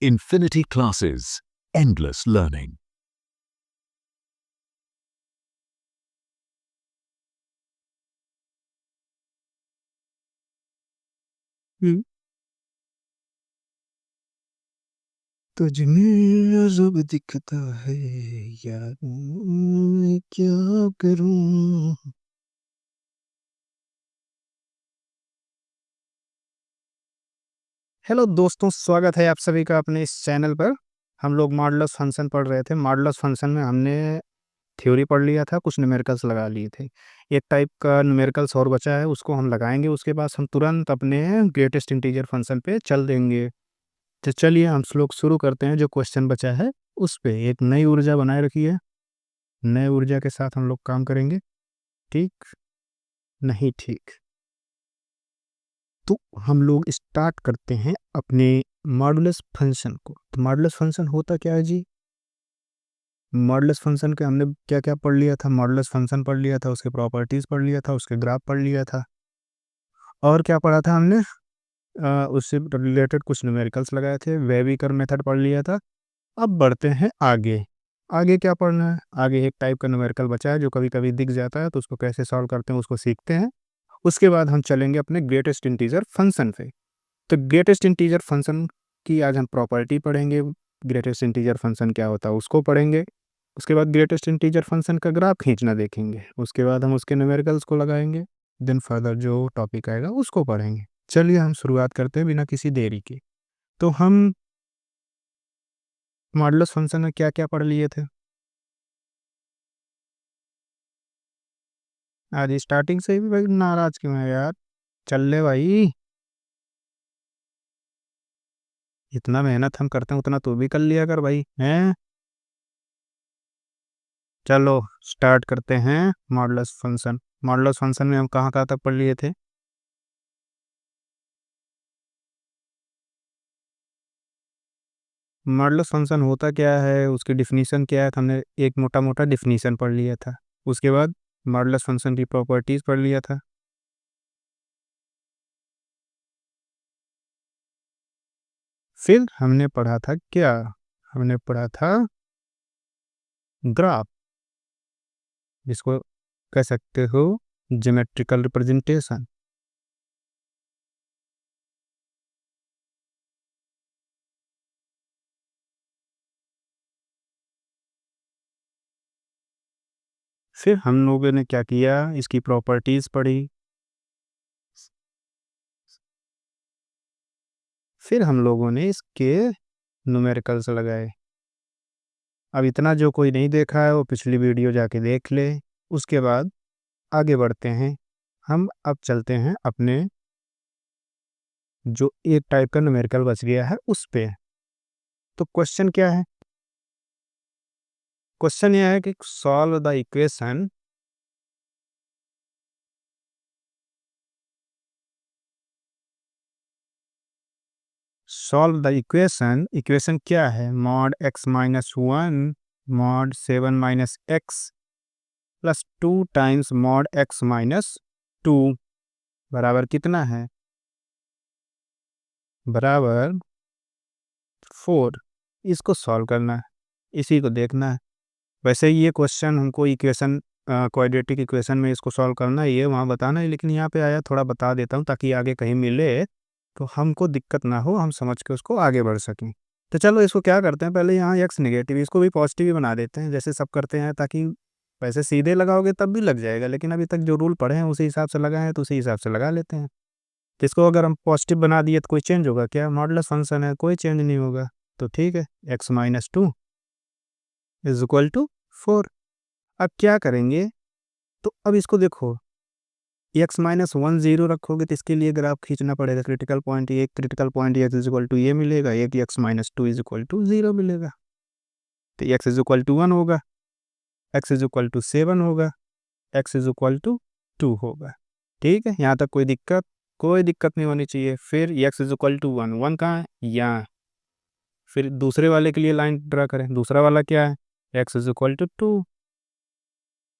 Infinity Classes, endless learning. हम्म। तुझमें अजब दिखता है यार, मैं क्या करूं। हेलो दोस्तों, स्वागत है आप सभी का अपने इस चैनल पर। हम लोग मॉडुलस फंक्शन पढ़ रहे थे। मॉडुलस फंक्शन में हमने थ्योरी पढ़ लिया था, कुछ न्यूमेरिकल्स लगा लिए थे। एक टाइप का न्यूमेरिकल्स और बचा है, उसको हम लगाएंगे। उसके बाद हम तुरंत अपने ग्रेटेस्ट इंटीजर फंक्शन पे चल देंगे। तो चलिए हम लोग शुरू करते हैं। जो क्वेश्चन बचा है उस पे एक नई ऊर्जा बनाए रखिए। नए ऊर्जा के साथ हम लोग काम करेंगे। ठीक नहीं ठीक। तो हम लोग स्टार्ट करते हैं अपने मॉडुलस फंक्शन को। तो मॉडुलस फंक्शन होता क्या है जी? मॉडुलस फंक्शन के हमने क्या क्या पढ़ लिया था? मॉडुलस फंक्शन पढ़ लिया था, उसके प्रॉपर्टीज पढ़ लिया था, उसके ग्राफ पढ़ लिया था, और क्या पढ़ा था हमने? उससे रिलेटेड कुछ न्यूमेरिकल्स लगाए थे। वेविकर मेथड पढ़ लिया था। अब बढ़ते हैं आगे। आगे क्या पढ़ना है? आगे एक टाइप का न्यूमेरिकल बचा है जो कभी कभी दिख जाता है, तो उसको कैसे सॉल्व करते हैं उसको सीखते हैं। उसके बाद हम चलेंगे अपने ग्रेटेस्ट इंटीजर फंक्शन पे। तो ग्रेटेस्ट इंटीजर फंक्शन की आज हम प्रॉपर्टी पढ़ेंगे। ग्रेटेस्ट इंटीजर फंक्शन क्या होता है उसको पढ़ेंगे। उसके बाद ग्रेटेस्ट इंटीजर फंक्शन का ग्राफ खींचना देखेंगे। उसके बाद हम उसके न्यूमेरिकल्स को लगाएंगे। देन फर्दर जो टॉपिक आएगा उसको पढ़ेंगे। चलिए हम शुरुआत करते हैं बिना किसी देरी के। तो हम मॉडुलस फंक्शन में क्या क्या पढ़ लिए थे? आज स्टार्टिंग से ही भाई नाराज क्यों है यार? चल ले भाई, इतना मेहनत हम करते हैं उतना तू भी कर लिया कर भाई, हैं? चलो स्टार्ट करते हैं मॉडुलस फंक्शन। मॉडुलस फंक्शन में हम कहाँ कहाँ तक पढ़ लिए थे? मॉडुलस फंक्शन होता क्या है, उसकी डिफिनीशन क्या है, तो हमने एक मोटा मोटा डिफिनीशन पढ़ लिया था। उसके बाद मॉडुलस फंक्शन की प्रॉपर्टीज पढ़ लिया था। फिर हमने पढ़ा था क्या? हमने पढ़ा था ग्राफ, जिसको कह सकते हो ज्योमेट्रिकल रिप्रेजेंटेशन। फिर हम लोगों ने क्या किया? इसकी प्रॉपर्टीज पढ़ी। फिर हम लोगों ने इसके न्यूमेरिकल्स लगाए। अब इतना जो कोई नहीं देखा है वो पिछली वीडियो जाके देख ले। उसके बाद आगे बढ़ते हैं। हम अब चलते हैं अपने जो एक टाइप का न्यूमेरिकल बच गया है उस पे। तो क्वेश्चन क्या है? क्वेश्चन यह है कि solve the equation solve the equation. Equation क्या है? Mod x minus one mod 7 minus x plus 2 times mod x minus 2 बराबर कितना है? बराबर 4। इसको सॉल्व करना है, इसी को देखना है। वैसे ही ये क्वेश्चन हमको इक्वेशन क्वाड्रेटिक इक्वेशन में इसको सॉल्व करना है, ये वहाँ बताना है, लेकिन यहाँ पे आया थोड़ा बता देता हूँ ताकि आगे कहीं मिले तो हमको दिक्कत ना हो, हम समझ के उसको आगे बढ़ सकें। तो चलो इसको क्या करते हैं, पहले यहाँ एक्स नेगेटिव, इसको भी पॉजिटिव ही बना देते हैं जैसे सब करते हैं, ताकि वैसे सीधे लगाओगे तब भी लग जाएगा, लेकिन अभी तक जो रूल पढ़े हैं उसी हिसाब से लगाए हैं तो उसी हिसाब से लगा लेते हैं। तो इसको अगर हम पॉजिटिव बना दिए तो कोई चेंज होगा क्या? मॉडुलस फंक्शन है, कोई चेंज नहीं होगा। तो ठीक है, x minus 2 is equal to 4। अब क्या करेंगे? तो अब इसको देखो, एक्स माइनस 1 जीरो रखोगे तो इसके लिए ग्राफ खींचना पड़ेगा। क्रिटिकल पॉइंट, एक critical point x is equal to ये मिलेगा, एक x minus 2 is equal to 0 मिलेगा। तो एक्स इज इक्वल टू 1 होगा, एक्स इज इक्वल टू 7 होगा, एक्स इज इक्वल टू 2 होगा। ठीक है, यहाँ तक कोई दिक्कत? कोई दिक्कत नहीं होनी चाहिए। फिर एक्स इज इक्वल टू 1, 1 कहाँ है? यहाँ। फिर दूसरे वाले के लिए लाइन ड्रा करें। दूसरा वाला क्या है? X is equal to 2,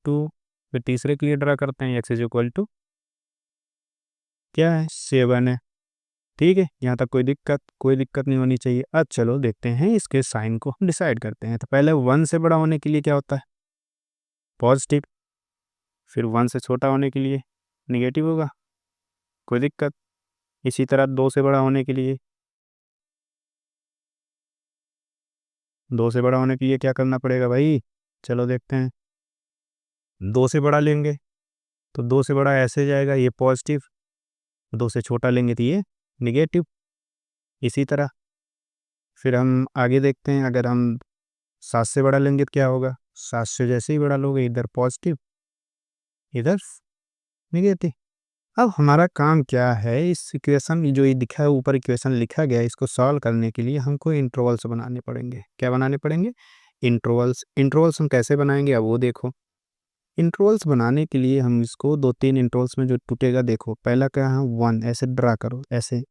2। फिर तीसरे के लिए ड्रा करते हैं, एक्स इज इक्वल टू क्या है? 7 है। ठीक है, यहाँ तक कोई दिक्कत नहीं होनी चाहिए। अब चलो देखते हैं इसके साइन को हम डिसाइड करते हैं। तो पहले 1 से बड़ा होने के लिए क्या होता है, पॉजिटिव, फिर 1 से छोटा होने के लिए निगेटिव होगा, कोई दिक्कत। इसी तरह 2 से बड़ा होने के लिए, 2 से बड़ा होने के लिए क्या करना पड़ेगा भाई, चलो देखते हैं। 2 से बड़ा लेंगे तो 2 से बड़ा ऐसे जाएगा, ये पॉजिटिव, 2 से छोटा लेंगे तो ये निगेटिव। इसी तरह फिर हम आगे देखते हैं, अगर हम 7 से बड़ा लेंगे तो क्या होगा, 7 से जैसे ही बड़ा लोगे इधर पॉजिटिव, इधर निगेटिव। अब हमारा काम क्या है, इस इक्वेशन जो ये दिखा है ऊपर इक्वेशन लिखा गया है, इसको सॉल्व करने के लिए हमको इंटरवल्स बनाने पड़ेंगे। क्या बनाने पड़ेंगे, इंटरवल्स। इंटरवल्स हम कैसे बनाएंगे अब वो देखो। इंटरवल्स बनाने के लिए हम इसको 2-3 इंटरवल्स में जो टूटेगा, देखो पहला क्या है, 1 ऐसे ड्रा करो, ऐसे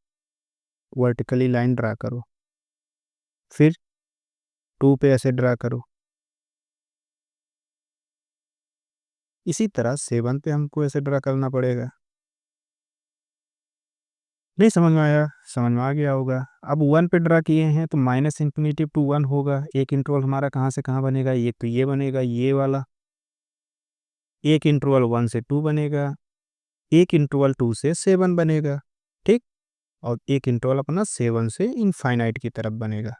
वर्टिकली लाइन ड्रा करो, फिर 2 पे ऐसे ड्रा करो, इसी तरह 7 पे हमको ऐसे ड्रा करना पड़ेगा। नहीं समझ में आया, समझ में आ गया होगा। अब 1 पे ड्रा किए हैं तो माइनस इंफिनिटी टू 1 होगा। एक इंटरवल हमारा कहाँ से कहाँ बनेगा, ये तो ये बनेगा, ये वाला। एक इंटरवल 1 से 2 बनेगा, एक इंटरवल 2 से 7 बनेगा, ठीक। और एक इंटरवल अपना 7 से इनफाइनाइट की तरफ बनेगा।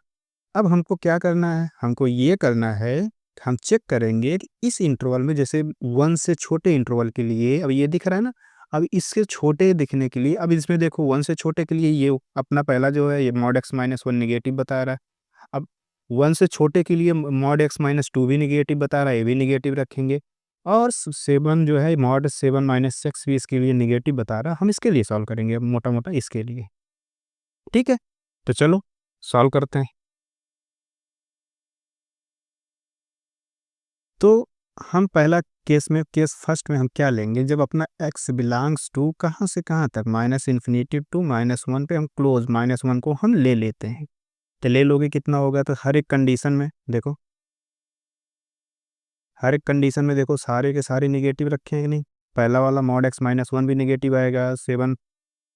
अब हमको क्या करना है, हमको ये करना है, हम चेक करेंगे कि इस इंटरवल में, जैसे 1 से छोटे इंटरवल के लिए, अब ये दिख रहा है ना, अब इससे छोटे दिखने के लिए, अब इसमें देखो 1 से छोटे के लिए ये अपना पहला जो है ये मॉड x माइनस 1 निगेटिव बता रहा है। अब 1 से छोटे के लिए मॉड x माइनस 2 भी निगेटिव बता रहा है, ये भी निगेटिव रखेंगे। और 7 जो है मॉड 7 माइनस एक्स भी इसके लिए निगेटिव बता रहा है, हम इसके लिए सॉल्व करेंगे मोटा मोटा इसके लिए, ठीक है। तो चलो सॉल्व करते हैं। तो हम पहला केस फर्स्ट में हम क्या लेंगे, जब अपना x बिलोंग्स टू कहाँ से कहाँ तक, माइनस इन्फिनिटी टू -1 पे हम क्लोज -1 को हम ले लेते हैं। तो ले लोगे कितना होगा, तो हर एक कंडीशन में देखो, हर एक कंडीशन में देखो सारे के सारे निगेटिव रखे हैं कि नहीं। पहला वाला मॉड x -1 भी निगेटिव आएगा, 7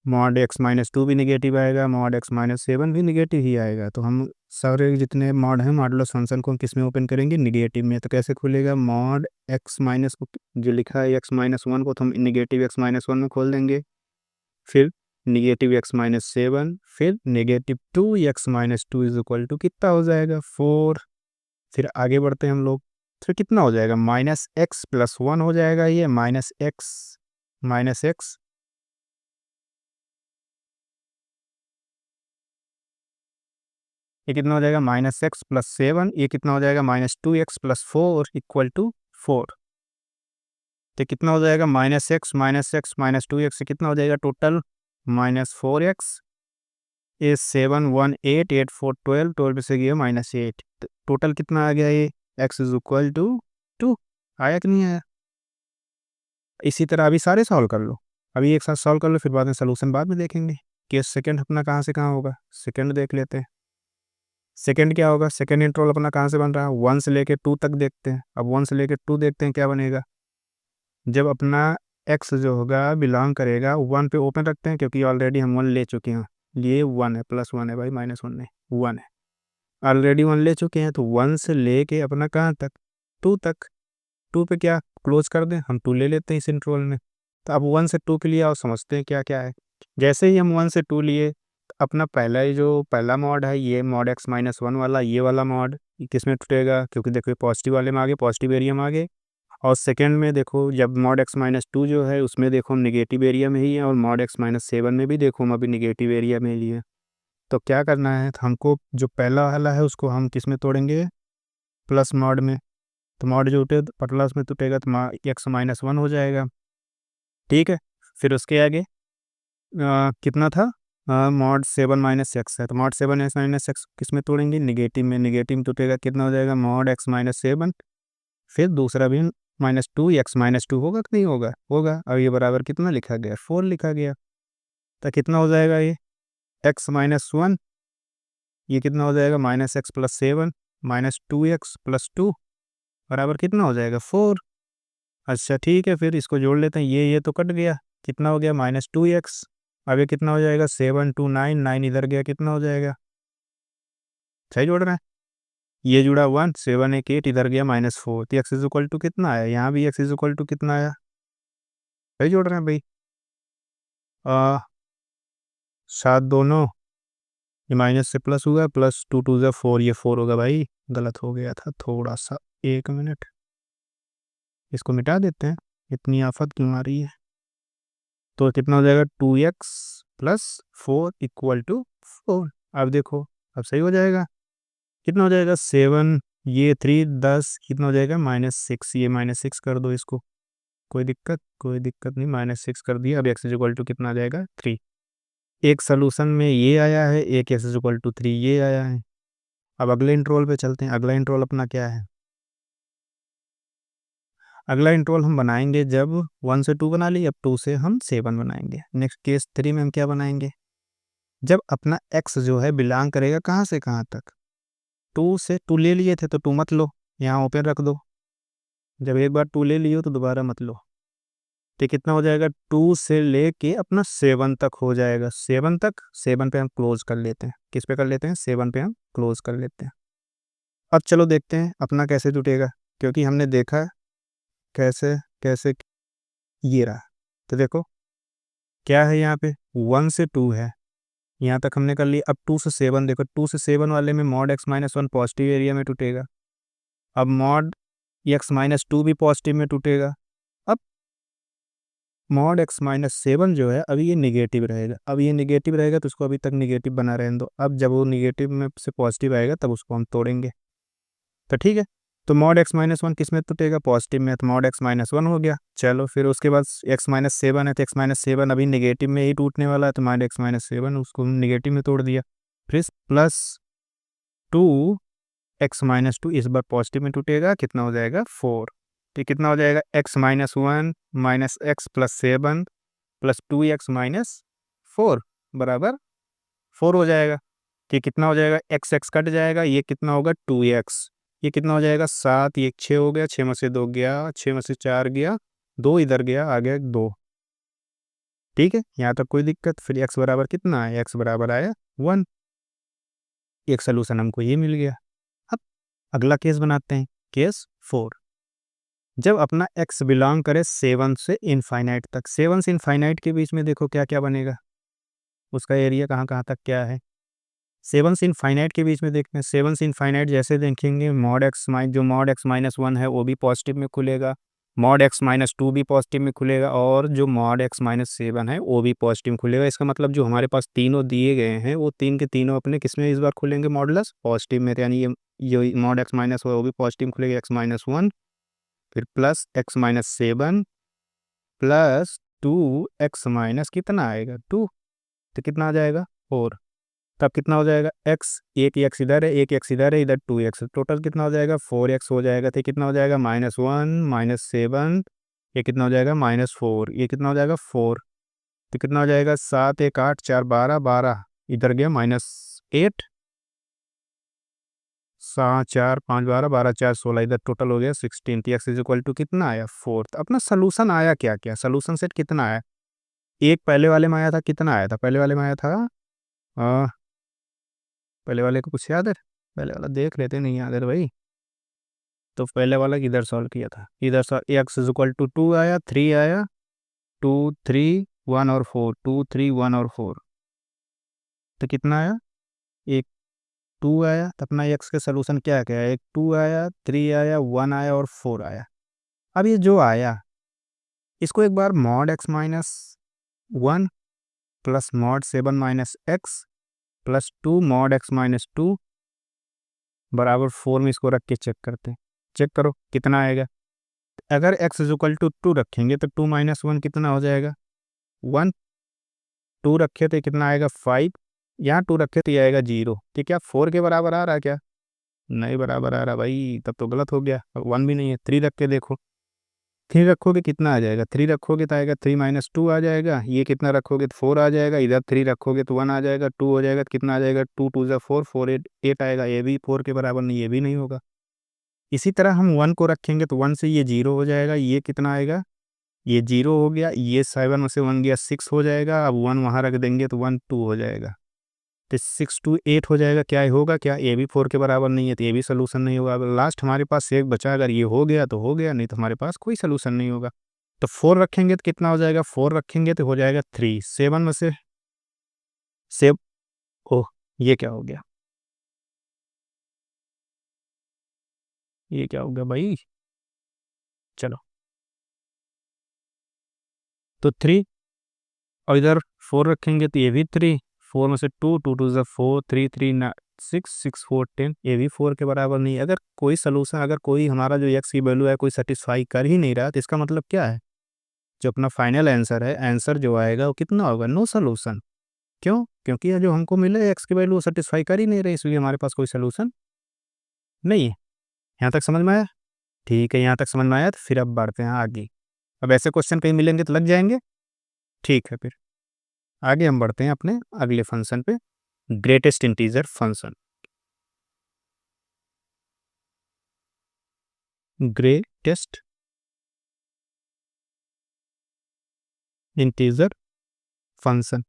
मॉड x -2 भी निगेटिव आएगा, मॉड x -7 भी निगेटिव ही आएगा। तो हम सारे जितने मॉड हैं मॉडुलस फंक्शन को हम किस में ओपन करेंगे, निगेटिव में। तो कैसे खुलेगा, मॉड x माइनस जो लिखा है x -1 को तो हम निगेटिव x -1 में खोल देंगे, फिर निगेटिव x -7, फिर negative 2 x -2 is equal to कितना हो जाएगा, 4। फिर आगे बढ़ते हैं हम लोग, फिर कितना हो जाएगा, -x+1 हो जाएगा, ये -x, ये कितना हो जाएगा, -x+7, ये कितना हो जाएगा, -2x+4 इक्वल टू 4। तो कितना हो जाएगा, -x -2x से कितना हो जाएगा टोटल, -4x, ये 7 1 8 8 4 12 12 में से गया -8, तो टोटल कितना आ गया, ये x इज इक्वल टू 2। आया कि नहीं आया। इसी तरह अभी सारे सॉल्व कर लो, अभी एक साथ सॉल्व कर लो, फिर बाद में सोल्यूशन बाद में देखेंगे। केस सेकंड अपना कहाँ से कहाँ होगा, सेकंड देख लेते हैं। सेकंड क्या होगा, सेकंड इंटरवल अपना कहाँ से बन रहा है, 1 से लेके 2 तक देखते हैं। अब 1 से लेके 2 देखते हैं क्या बनेगा, जब अपना x जो होगा बिलोंग करेगा 1 पे ओपन रखते हैं, क्योंकि ऑलरेडी हम 1 ले चुके हैं, ये 1 है, +1 है भाई, -1 नहीं 1 है, ऑलरेडी 1 ले चुके हैं। तो 1 से लेके अपना कहाँ तक, 2 तक। 2 पे क्या क्लोज कर दें, हम 2 ले लेते हैं इस इंटरवल में। तो अब 1 से 2 के लिए और समझते हैं क्या क्या है। जैसे ही हम 1 से 2 लिए, अपना पहला ही जो पहला मॉड है, ये मॉड x -1 वाला, ये वाला मॉड किस में टूटेगा, क्योंकि देखो पॉजिटिव वाले में आगे, पॉजिटिव एरिया में आगे। और सेकंड में देखो, जब मॉड x -2 जो है उसमें देखो हम निगेटिव एरिया में ही है, और मॉड x -7 में भी देखो हम अभी निगेटिव एरिया में ही है। तो क्या करना है, तो हमको जो पहला वाला है उसको हम किस में तोड़ेंगे, प्लस मॉड में। तो मॉड जो उठे प्लस में टूटेगा तो x -1 हो जाएगा, ठीक है। फिर उसके आगे कितना था, मॉड 7 -x है, तो मॉड 7 -x किस में तोड़ेंगे, निगेटिव में। निगेटिव में टूटेगा कितना हो जाएगा, मॉड x -7, फिर दूसरा भी -2 x -2 होगा कि नहीं होगा, होगा। अब ये बराबर कितना लिखा गया, 4 लिखा गया। तो कितना हो जाएगा ये x -1, ये कितना हो जाएगा, -x+7 -2x+2 बराबर कितना हो जाएगा, 4। अच्छा ठीक है, फिर इसको जोड़ लेते हैं, ये तो कट गया, कितना हो गया, -2x अब ये कितना हो जाएगा 7 2 9, 9 इधर गया, कितना हो जाएगा, सही जोड़ रहे हैं, ये जुड़ा 1, 7 1 8 इधर गया -4, तो एक्स इज इक्वल टू कितना आया, यहाँ भी एक्स इज इक्वल टू कितना आया, सही जोड़ रहे हैं भाई। 7 दोनों, ये माइनस से प्लस हुआ, प्लस 2 2 ज़ा 4, ये 4 होगा भाई, गलत हो गया था थोड़ा सा, 1 मिनट, इसको मिटा देते हैं, इतनी आफत क्यों आ रही है। तो कितना हो जाएगा 2x प्लस 4 इक्वल टू 4। अब देखो, अब सही हो जाएगा, कितना हो जाएगा 7, ये 3 10, कितना हो जाएगा -6, ये -6 कर दो इसको, कोई दिक्कत नहीं, -6 कर दिया। अब एक्स इज इक्वल टू कितना आ जाएगा 3। एक सोल्यूशन में ये आया है, एक एक्स इज इक्वल टू 3 ये आया है। अब अगले इंटरवल पे चलते हैं। अगला इंटरवल अपना क्या है, अगला इंटरवल हम बनाएंगे जब 1 से 2 बना ली, अब 2 से हम 7 बनाएंगे। नेक्स्ट केस 3 में हम क्या बनाएंगे, जब अपना x जो है बिलोंग करेगा कहाँ से कहाँ तक, 2 से 2 ले लिए थे तो 2 मत लो, यहाँ ओपन रख दो, जब एक बार 2 ले लियो तो दोबारा मत लो। तो कितना हो जाएगा 2 से लेके अपना 7 तक हो जाएगा, 7 तक, 7 पे हम क्लोज कर लेते हैं, किस पे कर लेते हैं, 7 पे हम क्लोज कर लेते हैं। अब चलो देखते हैं अपना कैसे जुटेगा, क्योंकि हमने देखा है कैसे कैसे, ये रहा। तो देखो क्या है, यहाँ पे 1 से 2 है, यहाँ तक हमने कर लिया। अब 2 से 7 देखो, 2 से 7 वाले में mod x minus 1 positive area में टूटेगा, अब मॉड x माइनस 2 भी पॉजिटिव में टूटेगा। अब मॉड x माइनस 7 जो है अभी ये निगेटिव रहेगा, अब ये निगेटिव रहेगा तो उसको अभी तक निगेटिव बना रहने दो, अब जब वो निगेटिव में से पॉजिटिव आएगा तब उसको हम तोड़ेंगे। तो ठीक है, तो मॉड x माइनस 1 किस में टूटेगा, पॉजिटिव में, तो मॉड x माइनस 1 हो गया। चलो फिर उसके बाद x माइनस 7 है, तो x माइनस 7 अभी निगेटिव में ही टूटने वाला है, तो मॉड x माइनस 7 उसको निगेटिव में तोड़ दिया। फिर प्लस 2 x माइनस 2 इस बार पॉजिटिव में टूटेगा, कितना हो जाएगा 4। तो कितना हो जाएगा x minus 1 minus x plus 7 plus 2x minus 4 बराबर 4 हो जाएगा। कि कितना हो जाएगा, एक्स एक्स कट जाएगा, ये कितना होगा 2x, ये कितना हो जाएगा 7, ये 6 हो गया, 6 में से 2 गया, 6 में से 4 गया, 2 इधर गया, आ गया 2। ठीक है, यहाँ तक कोई दिक्कत। फिर x बराबर कितना है, x बराबर आया 1। एक सोल्यूशन हमको ये मिल गया। अब अगला केस बनाते हैं, केस 4। जब अपना x बिलोंग करे 7 से इनफाइनाइट तक, 7 से इनफाइनाइट के बीच में देखो क्या क्या बनेगा, उसका एरिया कहाँ कहाँ तक क्या है। 7 से इनफाइनाइट के बीच में देखते हैं, 7 से इनफाइनाइट जैसे देखेंगे, मॉड x जो मॉड x माइनस 1 है वो भी पॉजिटिव में खुलेगा, मॉड x माइनस 2 भी पॉजिटिव में खुलेगा, और जो मॉड x माइनस 7 है वो भी पॉजिटिव में खुलेगा। इसका मतलब जो हमारे पास तीनों दिए गए हैं वो तीन के तीनों अपने किस में इस बार खुलेंगे, मॉडुलस पॉजिटिव में, यानी ये मॉड x माइनस वो भी पॉजिटिव खुलेगा, x माइनस 1, फिर plus x minus 7 plus 2x minus कितना आएगा 2, तो कितना आ जाएगा 4। तब कितना हो जाएगा x, एक x इधर है, एक x इधर है, इधर 2x, टोटल कितना हो जाएगा 4x हो जाएगा। तो कितना हो जाएगा -1 -7, ये कितना हो जाएगा -4, ये कितना हो जाएगा 4, तो कितना हो जाएगा 7 1 8 4 12 12, इधर गया -8, 7 4 5 12 12 4 16, इधर टोटल हो गया 16। तो x इज इक्वल टू कितना आया 4। तो अपना सोल्यूशन आया क्या क्या, सोल्यूशन सेट कितना आया, एक पहले वाले में आया था, कितना आया था पहले वाले में आया था, आ, पहले वाले को कुछ याद है, पहले वाला देख लेते, नहीं याद है भाई। तो पहले वाला किधर सॉल्व किया था, इधर एक्स इज इक्वल टू 2 आया, 3 आया, 2 3 1 और 4, 2 3 1 और 4, तो कितना आया, एक 2 आया। तो अपना एक्स के सोल्यूशन क्या क्या है, एक 2 आया, 3 आया, 1 आया और 4 आया। अब ये जो आया इसको एक बार mod x minus 1 plus mod 7 minus x plus 2 mod x minus 2 बराबर 4 में इसको रख के चेक करते हैं। चेक करो कितना आएगा, अगर x इज इक्वल टू 2 रखेंगे तो 2 माइनस 1 कितना हो जाएगा 1, 2 रखे तो कितना आएगा 5, यहाँ 2 रखे तो ये आएगा 0। तो क्या 4 के बराबर आ रहा है क्या, नहीं बराबर आ रहा भाई, तब तो गलत हो गया, 1 भी नहीं है। 3 रख के देखो, 3 रखोगे कितना आ जाएगा, 3 रखोगे तो आएगा 3 माइनस 2 आ जाएगा, ये कितना रखोगे तो 4 आ जाएगा, इधर 3 रखोगे तो 1 आ जाएगा, 2 हो जाएगा तो कितना आ जाएगा 2 2 ज़ा 4, 4 8 8 आएगा, ये भी 4 के बराबर नहीं, ये भी नहीं होगा। इसी तरह हम 1 को रखेंगे तो 1 से ये 0 हो जाएगा, ये कितना आएगा ये 0 हो गया, ये 7 में से 1 गया 6 हो जाएगा, अब 1 वहाँ रख देंगे तो 1 2 हो जाएगा, तो 6 2 8 हो जाएगा। क्या होगा, क्या ये भी 4 के बराबर नहीं है, तो ये भी सोल्यूशन नहीं होगा। अब लास्ट हमारे पास एक बचा, अगर ये हो गया तो हो गया, नहीं तो हमारे पास कोई सोल्यूशन नहीं होगा। तो 4 रखेंगे तो कितना हो जाएगा, 4 रखेंगे तो हो जाएगा 3, 7 में से सेव ओह ये क्या हो गया, ये क्या हो गया भाई, चलो तो 3, और इधर 4 रखेंगे तो ये भी 3, 4 में से 2 2 2 4, 3 3 6 6 4 10, ये भी 4 के बराबर नहीं है। अगर कोई सोल्यूशन, अगर कोई हमारा जो एक्स की वैल्यू है कोई सेटिस्फाई कर ही नहीं रहा, तो इसका मतलब क्या है, जो अपना फाइनल आंसर है, आंसर जो आएगा वो कितना होगा, नो सोल्यूशन। क्यों, क्योंकि ये जो हमको मिले एक्स की वैल्यू सेटिस्फाई कर ही नहीं रही, इसलिए हमारे पास कोई सोल्यूशन नहीं है। यहाँ तक समझ में आया, ठीक है, यहाँ तक समझ में आया, तो फिर अब बढ़ते हैं आगे। अब ऐसे क्वेश्चन कहीं मिलेंगे तो लग जाएंगे, ठीक है। फिर आगे हम बढ़ते हैं अपने अगले फंक्शन पे, greatest integer function. Greatest integer function,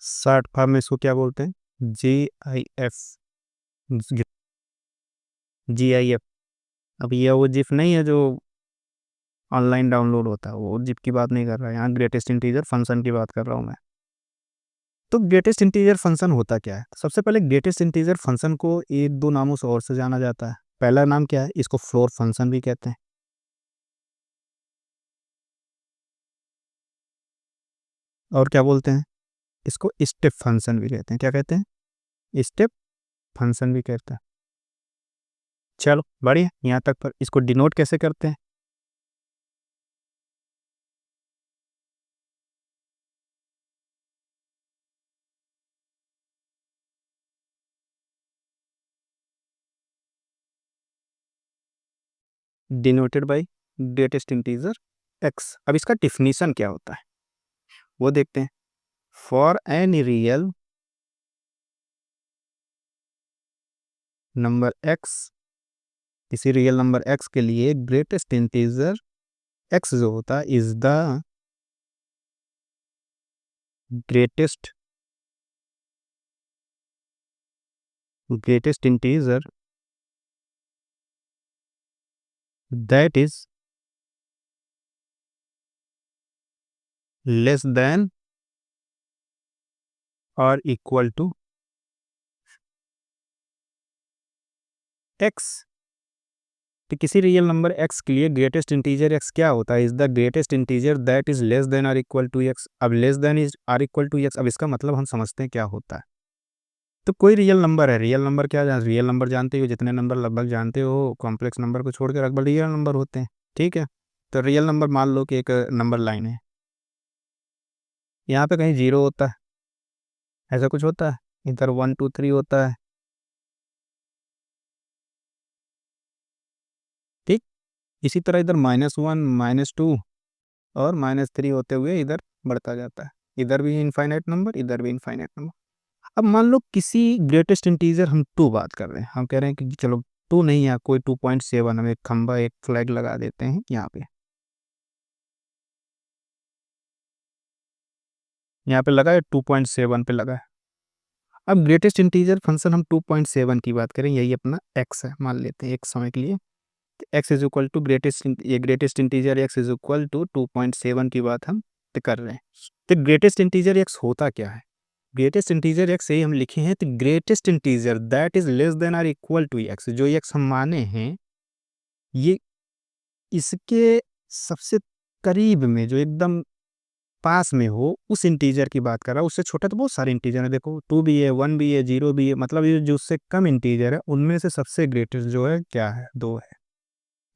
short form में इसको क्या बोलते हैं, GIF, GIF। अब ये वो जिफ नहीं है जो ऑनलाइन डाउनलोड होता है, वो जिप की बात नहीं कर रहा है, यहाँ ग्रेटेस्ट इंटीजर फंक्शन की बात कर रहा हूँ मैं। तो ग्रेटेस्ट इंटीजर फंक्शन होता क्या है, सबसे पहले ग्रेटेस्ट इंटीजर फंक्शन को एक दो नामों से और से जाना जाता है। पहला नाम क्या है, इसको फ्लोर फंक्शन भी कहते हैं, और क्या बोलते हैं, इसको स्टेप फंक्शन भी कहते हैं। क्या कहते हैं, स्टेप फंक्शन भी कहते हैं। चलो बढ़िया, यहाँ तक पर इसको डिनोट कैसे करते हैं, denoted by greatest integer x. अब इसका डिफिनीशन क्या होता है वो देखते हैं। For any real number x, किसी रियल नंबर एक्स के लिए ग्रेटेस्ट इंटीजर एक्स जो होता है is the greatest greatest integer that is less than और इक्वल टू एक्स। तो किसी रियल नंबर एक्स के लिए ग्रेटेस्ट इंटीजर एक्स क्या होता है, is the greatest integer that is less than और इक्वल टू एक्स। अब less than is or equal to x, अब इसका मतलब हम समझते हैं क्या होता है। तो कोई रियल नंबर है, रियल नंबर क्या, रियल नंबर जानते हो, जितने नंबर लगभग जानते हो कॉम्प्लेक्स नंबर को छोड़कर लगभग रियल नंबर होते हैं, ठीक है। तो रियल नंबर मान लो कि एक नंबर लाइन है, यहाँ पे कहीं 0 होता है, ऐसा कुछ होता है, इधर 1 2 3 होता है, ठीक। इसी तरह इधर -1 -2 और -3 होते हुए इधर बढ़ता जाता है, इधर भी इनफाइनाइट नंबर, इधर भी इनफाइनाइट नंबर। अब मान लो किसी ग्रेटेस्ट इंटीजर हम 2 बात कर रहे हैं, हम कह रहे हैं कि चलो 2 नहीं है कोई 2.7, हम एक खंबा एक फ्लैग लगा देते हैं यहाँ पे, यहाँ पे लगा है 2.7 पे लगा है। अब ग्रेटेस्ट इंटीजर फंक्शन हम 2.7 की बात करें, यही अपना एक्स है, मान लेते हैं एक समय के लिए। X is equal to greatest, ये greatest integer x is equal to 2.7 की बात हम कर रहे हैं। तो ग्रेटेस्ट इंटीजर एक्स होता क्या है, ग्रेटेस्ट इंटीजर एक्स यही हम लिखे हैं, तो greatest integer that is less than और इक्वल टू एक्स, जो एक्स हम माने हैं ये इसके सबसे करीब में, जो एकदम पास में हो, उस इंटीजर की बात कर रहा हूँ। उससे छोटा तो बहुत सारे इंटीजर है, देखो 2 भी है, 1 भी है, 0 भी है, मतलब ये जो उससे कम इंटीजर है उनमें से सबसे ग्रेटेस्ट जो है क्या है, 2 है।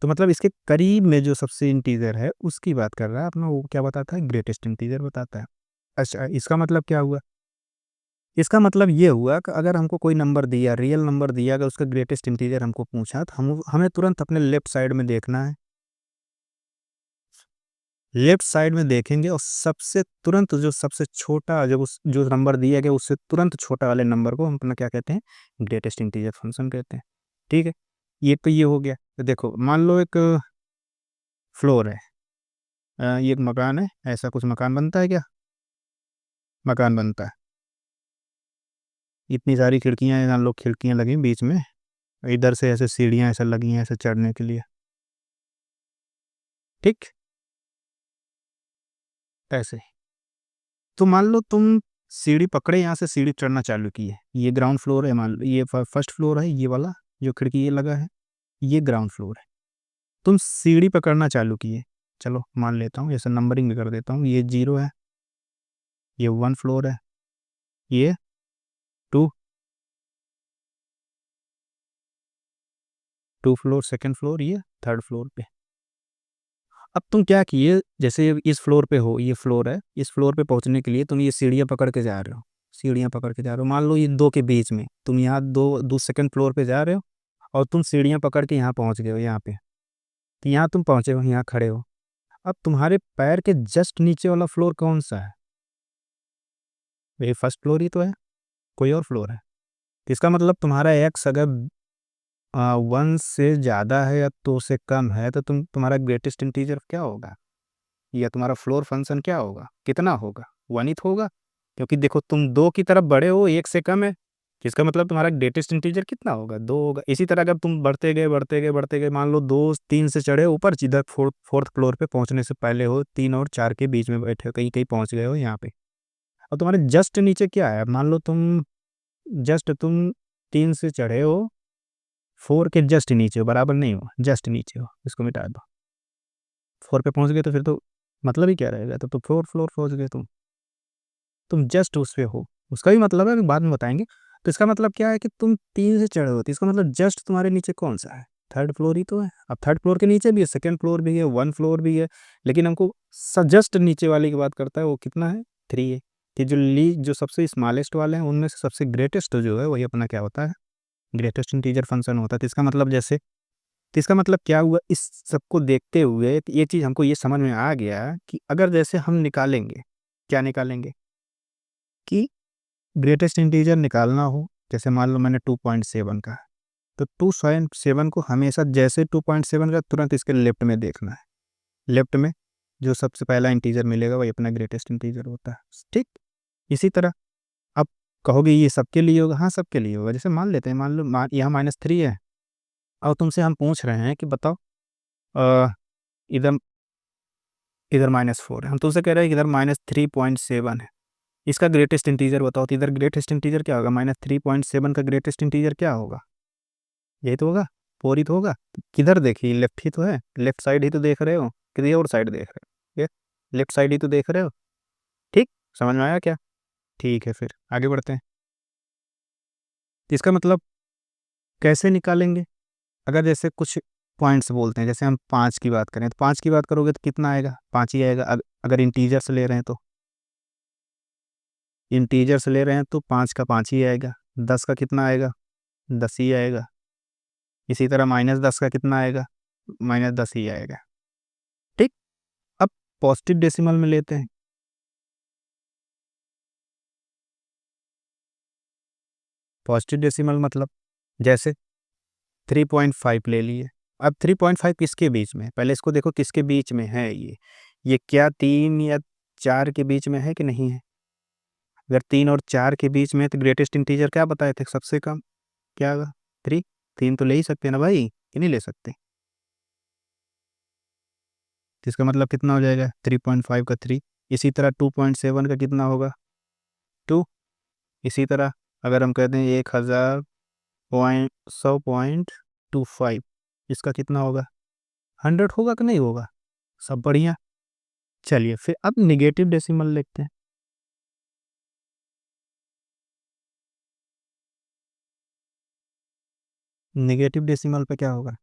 तो मतलब इसके करीब में जो सबसे इंटीजर है उसकी बात कर रहा है अपना, वो क्या बताता है, ग्रेटेस्ट इंटीजर बताता है। अच्छा, इसका मतलब क्या हुआ, इसका मतलब ये हुआ कि अगर हमको कोई नंबर दिया, रियल नंबर दिया, अगर उसका ग्रेटेस्ट इंटीजर हमको पूछा, तो हमें तुरंत अपने लेफ्ट साइड में देखना है, लेफ्ट साइड में देखेंगे और सबसे तुरंत जो सबसे छोटा, जब उस जो नंबर दिया गया उससे तुरंत छोटा वाले नंबर को हम अपना क्या कहते हैं, ग्रेटेस्ट इंटीजर फंक्शन कहते हैं, ठीक है। ये तो ये हो गया। तो देखो मान लो एक फ्लोर है, ये एक मकान है, ऐसा कुछ मकान बनता है क्या? मकान बनता है, इतनी सारी खिड़कियां हैं, मान लो खिड़कियां लगी बीच में, इधर से ऐसे सीढ़ियां ऐसे लगी हैं ऐसे चढ़ने के लिए, ठीक, ऐसे। तो मान लो तुम सीढ़ी पकड़े, यहाँ से सीढ़ी चढ़ना चालू की है, ये ग्राउंड फ्लोर है, मान लो ये फर्स्ट फ्लोर है, ये वाला जो खिड़की ये लगा है ये ग्राउंड फ्लोर है। तुम सीढ़ी पकड़ना चालू किए, चलो मान लेता हूँ, ऐसे नंबरिंग भी कर देता हूँ, ये 0 है, ये 1 फ्लोर है, ये 2 फ्लोर, सेकंड फ्लोर, ये थर्ड फ्लोर पे। अब तुम क्या किए, जैसे इस फ्लोर पे हो, ये फ्लोर है, इस फ्लोर पे पहुंचने के लिए तुम ये सीढ़ियाँ पकड़ के जा रहे हो, सीढ़ियाँ पकड़ के जा रहे हो, मान लो ये दो के बीच में, तुम यहाँ दो सेकंड फ्लोर पे जा रहे हो, और तुम सीढ़ियाँ पकड़ के यहाँ पहुँच गए हो, यहाँ पे, तो यहाँ तुम पहुँचे हो, यहाँ खड़े हो। अब तुम्हारे पैर के जस्ट नीचे वाला फ्लोर कौन सा है? ये फर्स्ट फ्लोर ही तो है, कोई और फ्लोर है? तो इसका मतलब तुम्हारा एक्स अगर 1 से ज़्यादा है या 2 से कम है, तो तुम्हारा ग्रेटेस्ट इंटीजर क्या होगा, या तुम्हारा फ्लोर फंक्शन क्या होगा, कितना होगा? 1 ही तो होगा, क्योंकि देखो तुम 2 की तरफ बढ़े हो, 1 से कम है, इसका मतलब तुम्हारा ग्रेटेस्ट इंटीजर कितना होगा, 2 होगा। इसी तरह अगर तुम बढ़ते गए बढ़ते गए बढ़ते गए, मान लो 2 3 से चढ़े ऊपर, जिधर फोर्थ फ्लोर पे पहुंचने से पहले हो, 3 और 4 के बीच में बैठे हो, कहीं कहीं पहुंच गए हो यहाँ पे, और तुम्हारे जस्ट नीचे क्या है, मान लो तुम 3 से चढ़े हो, 4 के जस्ट नीचे हो, बराबर नहीं हो, जस्ट नीचे हो, इसको मिटा दो, 4 पे पहुंच गए तो फिर तो मतलब ही क्या रहेगा, तो 4 फ्लोर पहुंच गए तुम जस्ट उस पे हो, उसका भी मतलब है, अभी बाद में बताएंगे। तो इसका मतलब क्या है कि तुम 3 से चढ़े हो, तो इसका मतलब जस्ट तुम्हारे नीचे कौन सा है, थर्ड फ्लोर ही तो है। अब थर्ड फ्लोर के नीचे भी है, सेकंड फ्लोर भी है, 1 फ्लोर भी है, लेकिन हमको जस्ट नीचे वाले की बात करता है, वो कितना है, 3 है। कि जो सबसे स्मॉलेस्ट वाले हैं उनमें से सबसे ग्रेटेस्ट जो है वही अपना क्या होता है, ग्रेटेस्ट इंटीजर फंक्शन होता है। तो इसका मतलब तो इसका मतलब क्या हुआ, इस सबको देखते हुए ये चीज़ हमको ये समझ में आ गया कि अगर जैसे हम निकालेंगे, क्या निकालेंगे, कि ग्रेटेस्ट इंटीजर निकालना हो, जैसे मान लो मैंने 2.7 का, तो 2.7 को हमेशा जैसे 2.7 का तुरंत इसके लेफ्ट में देखना है, लेफ्ट में जो सबसे पहला इंटीजर मिलेगा वही अपना ग्रेटेस्ट इंटीजर होता है, ठीक। इसी तरह अब कहोगे ये सबके लिए होगा, हाँ सबके लिए होगा। जैसे मान लेते हैं, मान लो यहाँ -3 है, और तुमसे हम पूछ रहे हैं कि बताओ, अ, इधर इधर -4 है, हम तुमसे कह रहे हैं कि इधर -3.7 है, इसका ग्रेटेस्ट इंटीजर बताओ। तो इधर ग्रेटेस्ट इंटीजर क्या होगा, -3.7 का ग्रेटेस्ट इंटीजर क्या होगा, यही तो होगा, 4 ही तो होगा। तो किधर देखिए, लेफ्ट ही तो है, लेफ्ट साइड ही तो देख रहे हो, किसी और साइड देख रहे हो, ये लेफ्ट साइड ही तो देख रहे हो, ठीक, समझ में आया क्या? ठीक है, फिर आगे बढ़ते हैं। तो इसका मतलब कैसे निकालेंगे, अगर जैसे कुछ पॉइंट्स बोलते हैं, जैसे हम 5 की बात करें, तो 5 की बात करोगे तो कितना आएगा, 5 ही आएगा। अगर इंटीजर से ले रहे हैं तो, इंटीजर से ले रहे हैं तो 5 का 5 ही आएगा। 10 का कितना आएगा, 10 ही आएगा। इसी तरह -10 का कितना आएगा, -10 ही आएगा, ठीक। अब पॉजिटिव डेसिमल में लेते हैं, पॉजिटिव डेसिमल मतलब जैसे 3.5 ले लिए। अब 3.5 किसके बीच में है, पहले इसको देखो किसके बीच में है, ये क्या 3 या 4 के बीच में है कि नहीं है? अगर 3 और 4 के बीच में है तो ग्रेटेस्ट इंटीजर क्या बताए थे, सबसे कम क्या होगा, 3। 3 तो ले ही सकते हैं ना भाई, कि नहीं ले सकते? तो इसका मतलब कितना हो जाएगा, 3.5 का 3। इसी तरह 2.7 का कितना होगा, 2। इसी तरह अगर हम कहते हैं 1000.100.25, इसका कितना होगा, 100 होगा कि नहीं होगा, सब बढ़िया। चलिए फिर अब निगेटिव डेसिमल लिखते हैं। निगेटिव डेसिमल पे क्या होगा,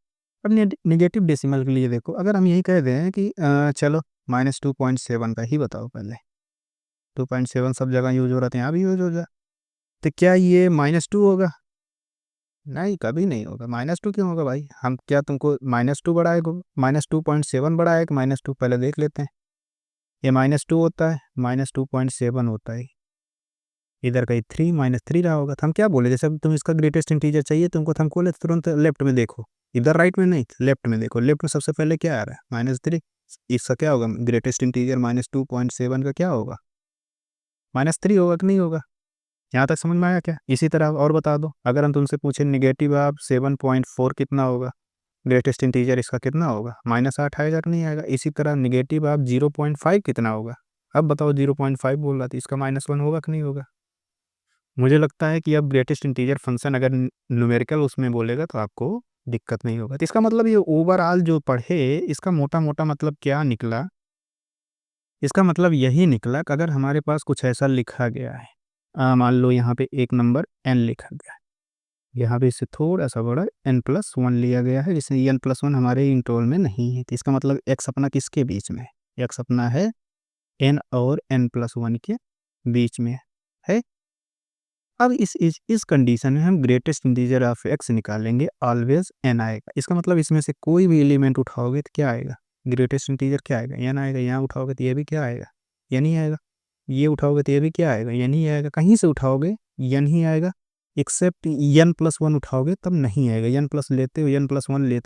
अब निगेटिव डेसिमल के लिए देखो, अगर हम यही कह दें कि चलो -2.7 का ही बताओ पहले, 2.7 सब जगह यूज हो रहा था, यहाँ भी यूज हो जाए, तो क्या ये -2 होगा? नहीं, कभी नहीं होगा। -2 क्यों होगा भाई, हम क्या तुमको -2 बढ़ाएगा, -2.7 बढ़ाए कि -2 पहले देख लेते हैं। ये -2 होता है, -2.7 होता है, इधर कहीं 3 -3 रहा होगा। तो हम क्या बोले, जैसे अब तुम इसका ग्रेटेस्ट इंटीजर चाहिए तुमको, तो हम बोले तुरंत लेफ्ट में देखो, इधर राइट में नहीं, लेफ्ट में देखो, लेफ्ट में सबसे पहले क्या आ रहा है -3, इसका क्या होगा ग्रेटेस्ट इंटीजर -2.7 का क्या होगा -3 होगा कि नहीं होगा। यहाँ तक समझ में आया क्या। इसी तरह और बता दो, अगर हम तुमसे पूछे नेगेटिव आप 7.4 कितना होगा, ग्रेटेस्ट इंटीजर इसका कितना होगा -8 आएगा कि नहीं आएगा। इसी तरह नेगेटिव आप 0.5 कितना होगा, अब बताओ 0.5 बोल रहा था, इसका -1 होगा कि नहीं होगा। मुझे लगता है कि अब ग्रेटेस्ट इंटीजर फंक्शन अगर न्यूमेरिकल उसमें बोलेगा तो आपको दिक्कत नहीं होगा। तो इसका मतलब ये ओवरऑल जो पढ़े, इसका मोटा मोटा मतलब क्या निकला, इसका मतलब यही निकला कि अगर हमारे पास कुछ ऐसा लिखा गया है, मान लो यहाँ पे एक नंबर n लिखा गया है, यहाँ पे इससे थोड़ा सा बड़ा n+1 लिया गया है, जिसमें n+1 हमारे इंटरवल में नहीं है। तो इसका मतलब x अपना किसके बीच में है, x अपना है n और n+1 के बीच में है। अब इस कंडीशन में हम ग्रेटेस्ट इंटीजर ऑफ x निकालेंगे, ऑलवेज n आएगा। इसका मतलब इसमें से कोई भी एलिमेंट उठाओगे तो क्या आएगा, ग्रेटेस्ट इंटीजर क्या आएगा, n आएगा। यहाँ उठाओगे तो ये भी क्या आएगा, n ही आएगा। ये उठाओगे तो ये भी क्या आएगा, n ही आएगा। कहीं से उठाओगे n ही आएगा, एक्सेप्ट n+1 उठाओगे तब नहीं आएगा। n+1 लेते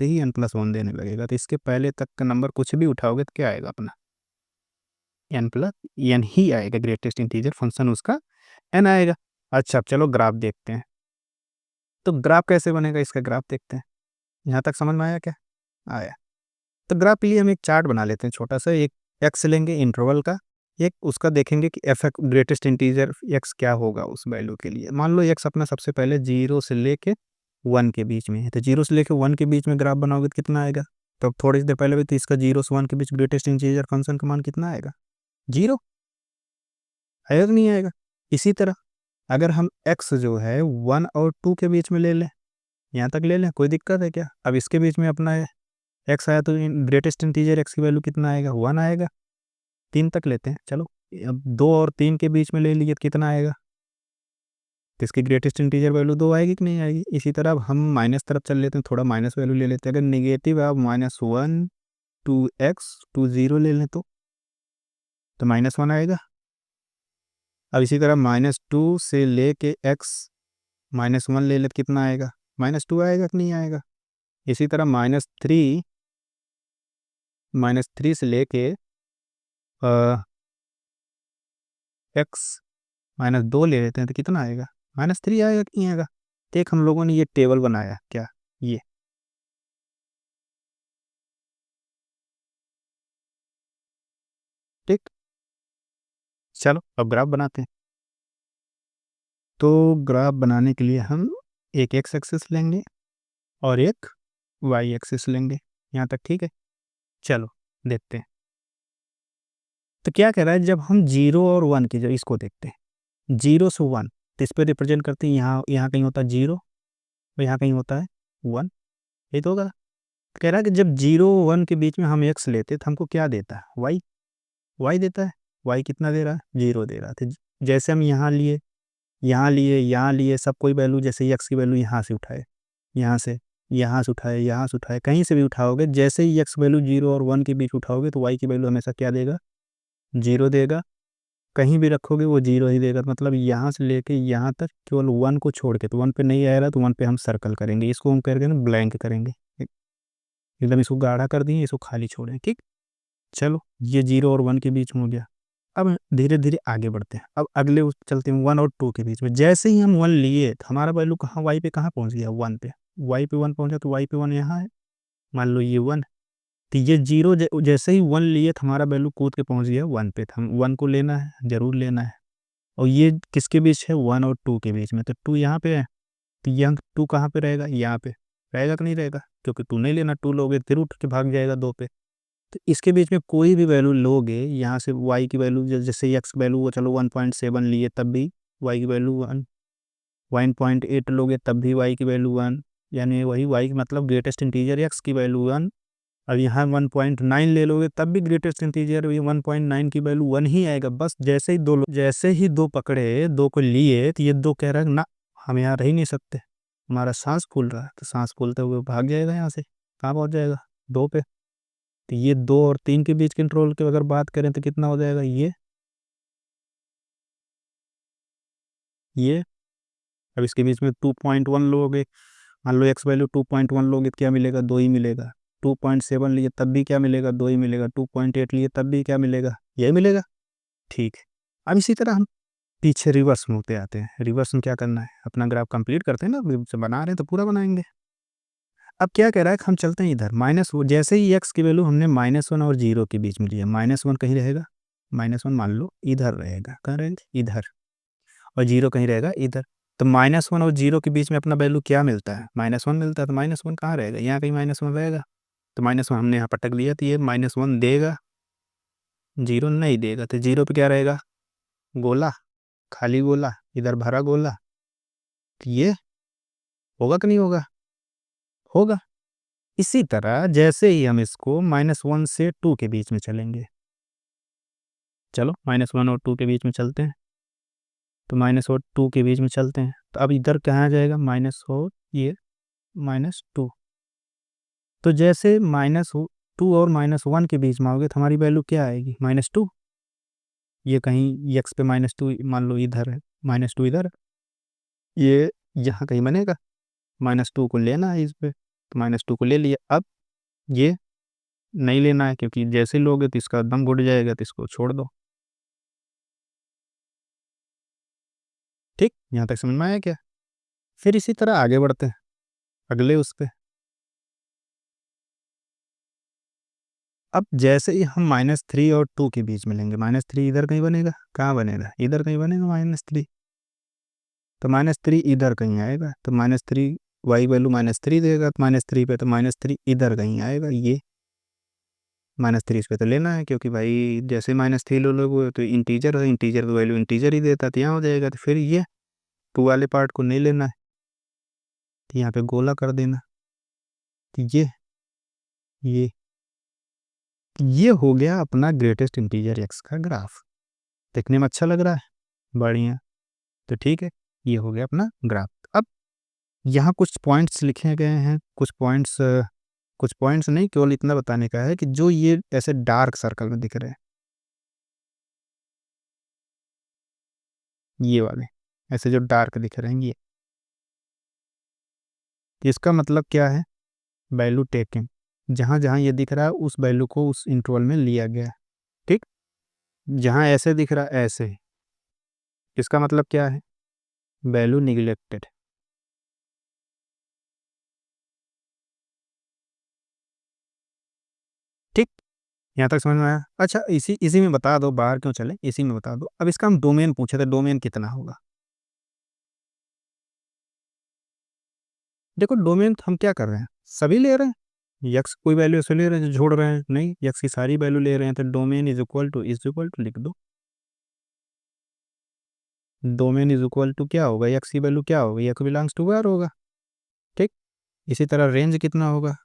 ही n+1 देने लगेगा। तो इसके पहले तक का नंबर कुछ भी उठाओगे तो क्या आएगा अपना n ही आएगा, ग्रेटेस्ट इंटीजर फंक्शन उसका n आएगा। अच्छा अब चलो ग्राफ देखते हैं। तो ग्राफ कैसे बनेगा, इसका ग्राफ देखते हैं। यहाँ तक समझ में आया क्या, आया। तो ग्राफ के लिए हम एक चार्ट बना लेते हैं छोटा सा, एक एक्स लेंगे इंटरवल का, एक उसका देखेंगे कि एफ ग्रेटेस्ट इंटीजर एक्स क्या होगा उस वैल्यू के लिए। मान लो एक्स अपना सबसे पहले 0 से लेके 1 के बीच में है, तो 0 से लेके 1 के बीच में ग्राफ बनाओगे तो कितना आएगा। तो थोड़ी देर पहले भी तो इसका 0 से 1 के बीच ग्रेटेस्ट इंटीजर फंक्शन का मान कितना आएगा, 0 आएगा कि नहीं आएगा। इसी तरह अगर हम x जो है 1 और 2 के बीच में ले लें, यहाँ तक ले लें, कोई दिक्कत है क्या। अब इसके बीच में अपना है x आया तो ग्रेटेस्ट इंटीजर x की वैल्यू कितना आएगा, 1 आएगा। 3 तक लेते हैं चलो, अब 2 और 3 के बीच में ले लीजिए तो कितना आएगा, तो इसकी ग्रेटेस्ट इंटीजर वैल्यू 2 आएगी कि नहीं आएगी। इसी तरह अब हम माइनस तरफ चल लेते हैं, थोड़ा माइनस वैल्यू ले लेते हैं। अगर निगेटिव आप -1 2x 0 ले लें तो -1 आएगा। अब इसी तरह -2 से ले के x -1 ले ले तो कितना आएगा, -2 आएगा कि नहीं आएगा। इसी तरह -3 से लेके x -2 ले लेते हैं तो कितना आएगा, -3 आएगा कि नहीं आएगा। देख हम लोगों ने ये टेबल बनाया क्या, ये ठीक। चलो अब ग्राफ बनाते हैं। तो ग्राफ बनाने के लिए हम एक x एक्सिस लेंगे और एक y एक्सिस लेंगे, यहाँ तक ठीक है। चलो देखते हैं। तो क्या कह रहा है, जब हम 0 और 1 की जो इसको देखते हैं 0 से 1, तो इस पर रिप्रेजेंट करते हैं, यहाँ यहाँ कहीं होता है 0 और यहाँ कहीं होता है 1, ये तो होगा। कह रहा है कि जब 0-1 के बीच में हम x लेते तो हमको क्या देता है, y देता है। y कितना दे रहा है, 0 दे रहा है। तो जैसे हम यहाँ लिए, यहाँ लिए, यहाँ लिए, सब कोई वैल्यू, जैसे x की वैल्यू यहाँ से उठाए, यहाँ से, यहाँ से उठाए, यहाँ से उठाए, कहीं से भी उठाओगे, जैसे ही x वैल्यू 0 और 1 के बीच उठाओगे तो y की वैल्यू हमेशा क्या देगा, 0 देगा। कहीं भी रखोगे वो 0 ही देगा। मतलब यहाँ से लेके यहाँ तक केवल 1 को छोड़ के, तो 1 पे नहीं आएगा तो 1 पे हम सर्कल करेंगे, इसको हम करके ना ब्लैंक करेंगे, एकदम इसको गाढ़ा कर दिए, इसको खाली छोड़ें, ठीक। चलो ये 0 और 1 के बीच में हो गया। अब धीरे धीरे आगे बढ़ते हैं, अब अगले उस चलते हैं 1 और 2 के बीच में। जैसे ही हम 1 लिए तो हमारा वैल्यू कहाँ, वाई पे कहाँ पहुँच गया, 1 पे, वाई पे 1 पहुँचा तो वाई पे 1 यहाँ है। मान लो ये 1, तो ये 0 जैसे ही 1 लिए तो हमारा वैल्यू कूद के पहुँच गया 1 पे। तो हम 1 को लेना है, जरूर लेना है। और ये किसके बीच है, 1 और 2 के बीच में, तो 2 यहाँ पे है, तो यहाँ 2 कहाँ पे रहेगा, यहाँ पे रहेगा कि नहीं रहेगा, क्योंकि 2 नहीं लेना, 2 लोगे फिर उठ के भाग जाएगा 2 पे। तो इसके बीच में कोई भी वैल्यू लोगे, यहाँ से y की वैल्यू, जैसे x वैल्यू वो चलो 1.7 लिए तब भी y की वैल्यू 1, 1.8 लोगे तब भी y की वैल्यू 1, यानी वही y की मतलब ग्रेटेस्ट इंटीजर x की वैल्यू 1। अब यहाँ 1.9 ले लोगे तब भी ग्रेटेस्ट इंटीजर 1.9 की वैल्यू 1 ही आएगा। बस जैसे ही दो पकड़े, 2 को लिए, तो ये 2 कह रहा है ना हम यहाँ रह ही नहीं सकते, हमारा सांस फूल रहा है। तो सांस फूलते हुए भाग जाएगा, यहाँ से कहाँ पहुँच जाएगा, 2 पे। तो ये 2 और 3 के बीच कंट्रोल की अगर बात करें तो कितना हो जाएगा, ये अब इसके बीच में 2.1 लोगे, मान लो एक्स वैल्यू 2.1 लोगे क्या मिलेगा, 2 ही मिलेगा। 2.7 लिए तब भी क्या मिलेगा, 2 ही मिलेगा। 2.8 लिए तब भी क्या मिलेगा, यही मिलेगा। ठीक है, अब इसी तरह हम पीछे रिवर्स में होते आते हैं। रिवर्स में क्या करना है, अपना ग्राफ कंप्लीट करते हैं ना, बना रहे हैं तो पूरा बनाएंगे। अब क्या कह रहा है कि हम चलते हैं इधर माइनस, जैसे ही एक्स की वैल्यू हमने -1 और 0 के बीच में लिया, -1 कहीं रहेगा, -1 मान लो इधर रहेगा, कहाँ रहेगा, इधर, और 0 कहीं रहेगा इधर। तो -1 और 0 के बीच में अपना वैल्यू क्या मिलता है, -1 मिलता है। तो -1 कहाँ रहेगा, यहाँ कहीं -1 रहेगा। तो -1 हमने यहाँ पटक लिया, तो ये -1 देगा, 0 नहीं देगा। तो 0 पे क्या रहेगा, गोला, खाली गोला, इधर भरा गोला। तो ये होगा कि नहीं होगा, होगा। इसी तरह जैसे ही हम इसको -1 से 2 के बीच में चलेंगे, चलो -1 और 2 के बीच में चलते हैं। तो माइनस और 2 के बीच में चलते हैं, तो अब इधर कहाँ आ जाएगा, माइनस और ये -2। तो जैसे -2 और -1 के बीच में आओगे तो हमारी वैल्यू क्या आएगी, -2। ये कहीं एक्स पे -2 मान लो इधर है, -2 इधर है, ये यहाँ कहीं बनेगा। -2 को लेना है इस पे, तो -2 को ले लिया। अब ये नहीं लेना है, क्योंकि जैसे लोगे तो इसका दम घुट जाएगा, तो इसको छोड़ दो। ठीक, यहाँ तक समझ में आया क्या। फिर इसी तरह आगे बढ़ते हैं अगले उस पे। अब जैसे ही हम -3 और 2 के बीच में लेंगे, -3 इधर कहीं बनेगा, कहाँ बनेगा, इधर कहीं बनेगा -3। तो -3 इधर कहीं आएगा, तो -3 वाई वैल्यू -3 देगा, तो -3 पे, तो -3 इधर कहीं आएगा। ये -3 इस पे तो लेना है, क्योंकि भाई जैसे -3 लो लोगे तो इंटीजर है, इंटीजर तो वैल्यू इंटीजर ही देता, तो यहाँ हो जाएगा। तो फिर ये 2 वाले पार्ट को नहीं लेना है, तो यहाँ पे गोला कर देना। तो ये ये हो गया अपना ग्रेटेस्ट इंटीजर एक्स का ग्राफ। देखने में अच्छा लग रहा है, बढ़िया। तो ठीक है, ये हो गया अपना ग्राफ। अब यहाँ कुछ पॉइंट्स लिखे गए हैं, कुछ पॉइंट्स नहीं, केवल इतना बताने का है कि जो ये ऐसे डार्क सर्कल में दिख रहे हैं, ये वाले ऐसे जो डार्क दिख रहे हैं, ये इसका मतलब क्या है, वैल्यू टेकिंग। जहाँ जहाँ ये दिख रहा है उस वैल्यू को उस इंटरवल में लिया गया है। ठीक, जहाँ ऐसे दिख रहा है ऐसे, इसका मतलब क्या है, वैल्यू निगलेक्टेड। ठीक, यहाँ तक समझ में आया। अच्छा, इसी इसी में बता दो, बाहर क्यों चले, इसी में बता दो। अब इसका हम डोमेन पूछे थे, डोमेन कितना होगा। देखो डोमेन हम क्या कर रहे हैं, सभी ले रहे हैं, यक्स कोई वैल्यू ऐसे ले रहे हैं जो जोड़ रहे हैं, नहीं, यक्स की सारी वैल्यू ले रहे हैं। तो डोमेन इज इक्वल टू लिख दो। डोमेन इज इक्वल टू क्या होगा, यक्स की वैल्यू क्या होगी, यक्स बिलोंग्स टू आर होगा। ठीक, इसी तरह रेंज कितना होगा,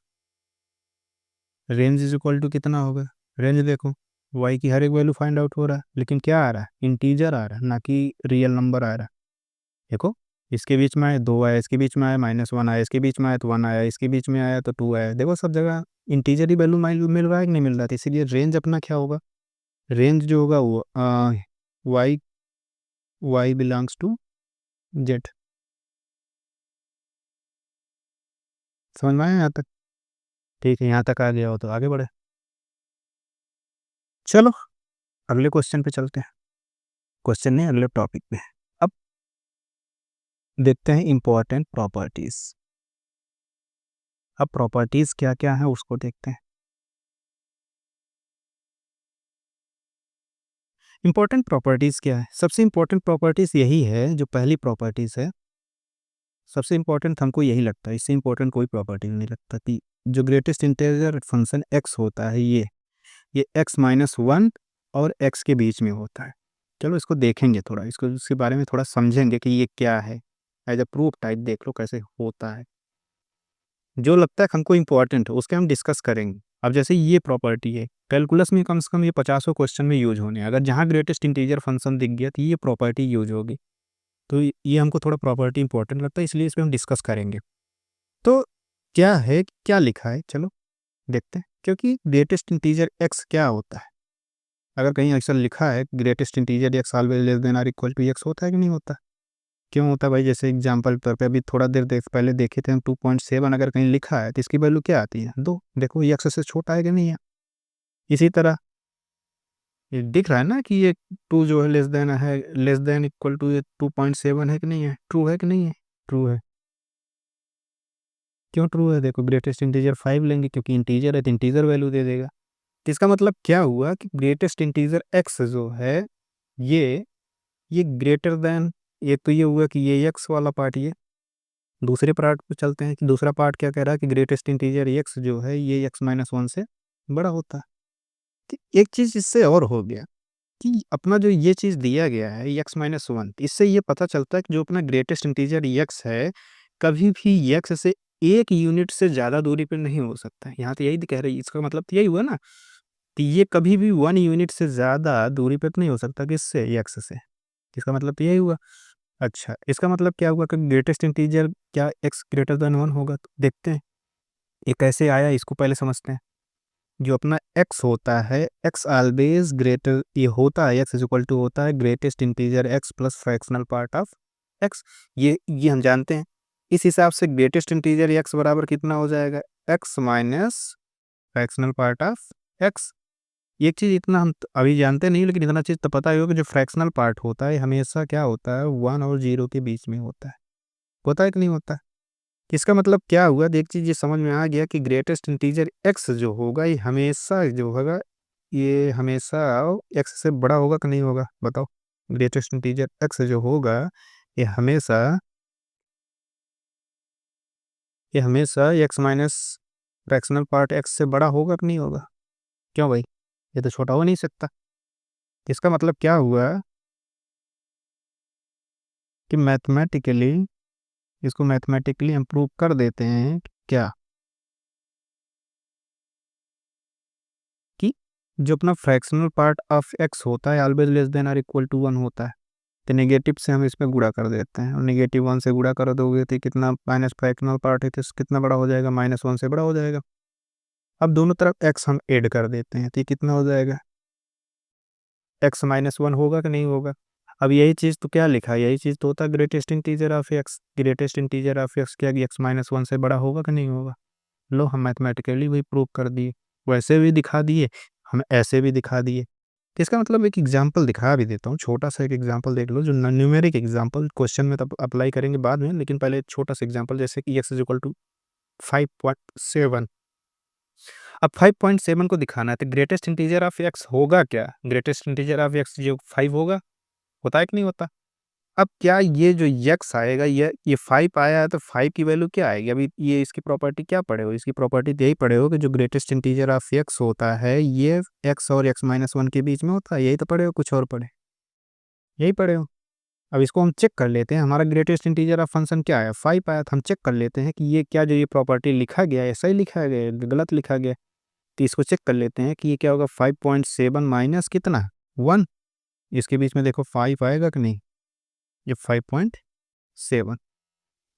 रेंज इज इक्वल टू कितना होगा, रेंज देखो, वाई की हर एक वैल्यू फाइंड आउट हो रहा है, लेकिन क्या आ रहा है, इंटीजर आ रहा है, ना कि रियल नंबर आ रहा है। देखो, इसके बीच में आया 2 आया, इसके बीच में आया -1 आया, इसके बीच में आया तो 1 आया, इसके बीच में आया तो 2 आया। देखो सब जगह इंटीजर ही वैल्यू मिल रहा है कि नहीं मिल रहा था, इसीलिए रेंज अपना क्या होगा, रेंज जो होगा वो y y belongs to Z. समझ में आया यहाँ तक। ठीक है, यहाँ तक आ गया हो तो आगे बढ़े। चलो अगले क्वेश्चन पे चलते हैं, क्वेश्चन नहीं, अगले टॉपिक पे। अब देखते हैं इंपॉर्टेंट प्रॉपर्टीज। अब प्रॉपर्टीज क्या क्या है उसको देखते हैं। इंपॉर्टेंट प्रॉपर्टीज क्या है, सबसे इंपॉर्टेंट प्रॉपर्टीज यही है, जो पहली प्रॉपर्टीज है सबसे इंपॉर्टेंट हमको यही लगता है, इससे इंपॉर्टेंट कोई प्रॉपर्टी नहीं लगता कि जो ग्रेटेस्ट इंटीजर फंक्शन एक्स होता है, ये x-1 और x के बीच में होता है। चलो इसको देखेंगे थोड़ा, इसको इसके बारे में थोड़ा समझेंगे कि ये क्या है, एज अ प्रूफ टाइप देख लो कैसे होता है। जो लगता है हमको इम्पोर्टेंट है उसके हम डिस्कस करेंगे। अब जैसे ये प्रॉपर्टी है, कैलकुलस में कम से कम ये 50 क्वेश्चन में यूज होने हैं। अगर जहाँ ग्रेटेस्ट इंटीजर फंक्शन दिख गया तो ये प्रॉपर्टी यूज होगी। तो ये हमको थोड़ा प्रॉपर्टी इंपॉर्टेंट लगता है, इसलिए इस पर हम डिस्कस करेंगे। तो क्या है, क्या लिखा है, चलो देखते हैं। क्योंकि ग्रेटेस्ट इंटीजर एक्स क्या होता है, अगर कहीं ऐसा लिखा है greatest integer x always less than और इक्वल टू एक्स, होता है कि नहीं होता। क्यों होता है भाई? जैसे एग्जांपल तौर पे अभी थोड़ा देर पहले देखे थे हम 2.7 अगर कहीं लिखा है तो इसकी वैल्यू क्या आती है? 2। देखो ये x से छोटा है कि नहीं है? इसी तरह ये दिख रहा है ना कि ये 2 जो है लेस देन इक्वल टू ये 2.7 है कि नहीं है? ट्रू है कि नहीं है? ट्रू है। क्यों ट्रू है? देखो ग्रेटेस्ट इंटीजर 5 लेंगे क्योंकि इंटीजर है तो इंटीजर वैल्यू दे देगा। तो इसका मतलब क्या हुआ कि ग्रेटेस्ट इंटीजर x जो है ये ग्रेटर देन, एक तो ये हुआ कि ये x वाला पार्ट, ये दूसरे पार्ट पे चलते हैं कि दूसरा पार्ट क्या कह रहा है कि ग्रेटेस्ट इंटीजर x जो है ये x-1 से बड़ा होता है। तो एक चीज़ इससे और हो गया कि अपना जो ये चीज़ दिया गया है x-1, इससे ये पता चलता है कि जो अपना ग्रेटेस्ट इंटीजर x है कभी भी x से 1 यूनिट से ज़्यादा दूरी पे नहीं हो सकता है। यहाँ तो यही कह रही है, इसका मतलब तो यही हुआ ना कि ये कभी भी 1 यूनिट से ज़्यादा दूरी पे तो नहीं हो सकता किससे? x से। इसका मतलब तो यही हुआ। अच्छा, इसका मतलब क्या हुआ कि ग्रेटेस्ट इंटीजर क्या x ग्रेटर देन 1 होगा? तो देखते हैं, ये कैसे आया इसको पहले समझते हैं। जो अपना x होता है, x ऑलवेज ग्रेटर ये होता है, x इज इक्वल टू होता है greatest integer x plus fractional part of x। ये हम जानते हैं। इस हिसाब से ग्रेटेस्ट इंटीजर x बराबर कितना हो जाएगा? x minus fractional part of x। एक चीज़ इतना हम अभी जानते नहीं, लेकिन इतना चीज़ तो पता ही होगा कि जो फ्रैक्शनल पार्ट होता है हमेशा क्या होता है? 1 और 0 के बीच में होता है। होता है कि नहीं होता है? इसका मतलब क्या हुआ? एक चीज़ ये समझ में आ गया कि ग्रेटेस्ट इंटीजर x जो होगा ये हमेशा जो होगा ये हमेशा x से बड़ा होगा कि नहीं होगा? बताओ। ग्रेटेस्ट इंटीजर x जो होगा ये हमेशा x minus fractional part x से बड़ा होगा कि नहीं होगा? क्यों भाई? ये तो छोटा हो नहीं सकता। इसका मतलब क्या हुआ कि मैथमेटिकली हम प्रूव कर देते हैं कि क्या कि जो अपना फ्रैक्शनल पार्ट ऑफ x होता है ऑलवेज लेस देन और इक्वल टू 1 होता है। तो नेगेटिव से हम इसमें गुणा कर देते हैं और नेगेटिव 1 से गुणा कर दोगे तो कितना माइनस फ्रैक्शनल पार्ट है तो कितना बड़ा हो जाएगा? -1 से बड़ा हो जाएगा। अब दोनों तरफ x हम ऐड कर देते हैं तो ये कितना हो जाएगा? x-1 होगा कि नहीं होगा? अब यही चीज़ तो क्या लिखा है? यही चीज़ तो होता है greatest integer of x। Greatest integer of x क्या x-1 से बड़ा होगा कि नहीं होगा? लो हम मैथमेटिकली वही प्रूव कर दिए, वैसे भी दिखा दिए, हम ऐसे भी दिखा दिए। तो इसका मतलब एक एग्जांपल दिखा भी देता हूँ, छोटा-सा एक एग्जांपल देख लो जो न्यूमेरिक एग्जांपल क्वेश्चन में तब अप्लाई करेंगे बाद में, लेकिन पहले एक छोटा-सा एग्जांपल जैसे कि x इज़ इक्वल टू 5.7। अब 5.7 को दिखाना है तो ग्रेटेस्ट इंटीजर ऑफ x होगा क्या? ग्रेटेस्ट इंटीजर ऑफ x जो 5 होगा, होता है कि नहीं होता? अब क्या ये जो x आएगा ये 5 आया है तो 5 की वैल्यू क्या आएगी? अभी ये इसकी प्रॉपर्टी क्या पढ़े हो? इसकी प्रॉपर्टी तो यही पढ़े हो कि जो ग्रेटेस्ट इंटीजर ऑफ x होता है ये x और x-1 के बीच में होता है। यही तो पढ़े हो, कुछ और पढ़े? यही पढ़े हो। अब इसको हम चेक कर लेते हैं, हमारा ग्रेटेस्ट इंटीजर ऑफ फंक्शन क्या आया? 5 आया, तो हम चेक कर लेते हैं कि ये क्या जो ये प्रॉपर्टी लिखा गया है सही लिखा गया है, गलत लिखा गया है। तो इसको चेक कर लेते हैं कि ये क्या होगा? 5.7 माइनस कितना? 1। इसके बीच में देखो 5 आएगा कि नहीं? ये 5.7,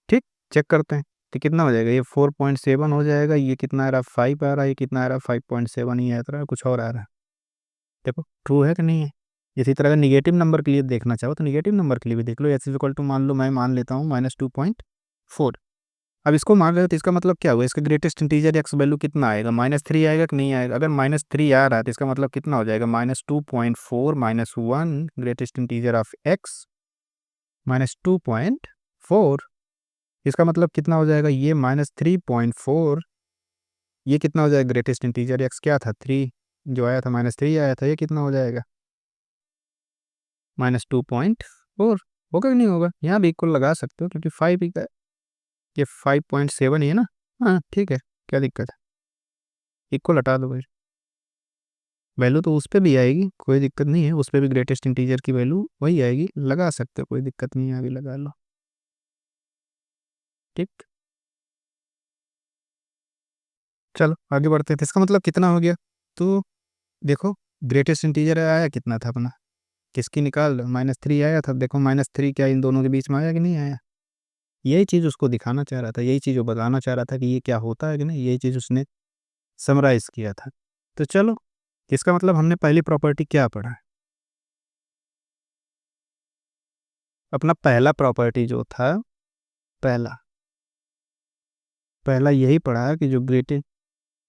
ठीक? चेक करते हैं तो कितना हो जाएगा? ये 4.7 हो जाएगा, ये कितना आ रहा है? 5 आ रहा है, ये कितना आ रहा है? 5.7 ही आ रहा है, कुछ और आ रहा है। देखो ट्रू है कि नहीं है? इसी तरह अगर नेगेटिव नंबर के लिए देखना चाहो तो नेगेटिव नंबर के लिए भी देख लो। x इक्वल टू मान लो, मैं मान लेता हूँ -2.4। अब इसको मान रहे हो तो इसका मतलब क्या हुआ? इसका ग्रेटेस्ट इंटीजर x वैल्यू कितना आएगा? -3 आएगा कि नहीं आएगा? अगर -3 आ रहा है तो इसका मतलब कितना हो जाएगा? -2.4 -1 ग्रेटेस्ट इंटीजर ऑफ x -2.4। इसका मतलब कितना हो जाएगा? ये -3.4, ये कितना हो जाएगा? ग्रेटेस्ट इंटीजर x क्या था? 3 जो आया था, -3 आया था, ये कितना हो जाएगा? -2.4 होगा कि नहीं होगा? यहाँ भी इक्वल लगा सकते हो क्योंकि 5 ही का, ये 5.7 ही है ना? हाँ ठीक है, क्या दिक्कत है? इक्वल हटा दो भाई, वैल्यू तो उस पे भी आएगी, कोई दिक्कत नहीं है, उस पे भी ग्रेटेस्ट इंटीजर की वैल्यू वही आएगी, लगा सकते हो, कोई दिक्कत नहीं है, अभी लगा लो। ठीक, चलो आगे बढ़ते हैं। तो इसका मतलब कितना हो गया? तो देखो ग्रेटेस्ट इंटीजर आया कितना था अपना, किसकी निकाल लो, -3 आया था। देखो -3 क्या इन दोनों के बीच में आया कि नहीं आया? यही चीज़ उसको दिखाना चाह रहा था, यही चीज़ वो बताना चाह रहा था कि ये क्या होता है कि नहीं, यही चीज़ उसने समराइज़ किया था। तो चलो, इसका मतलब हमने पहली प्रॉपर्टी क्या पढ़ा है? अपना पहला प्रॉपर्टी जो था, पहला यही पढ़ा कि जो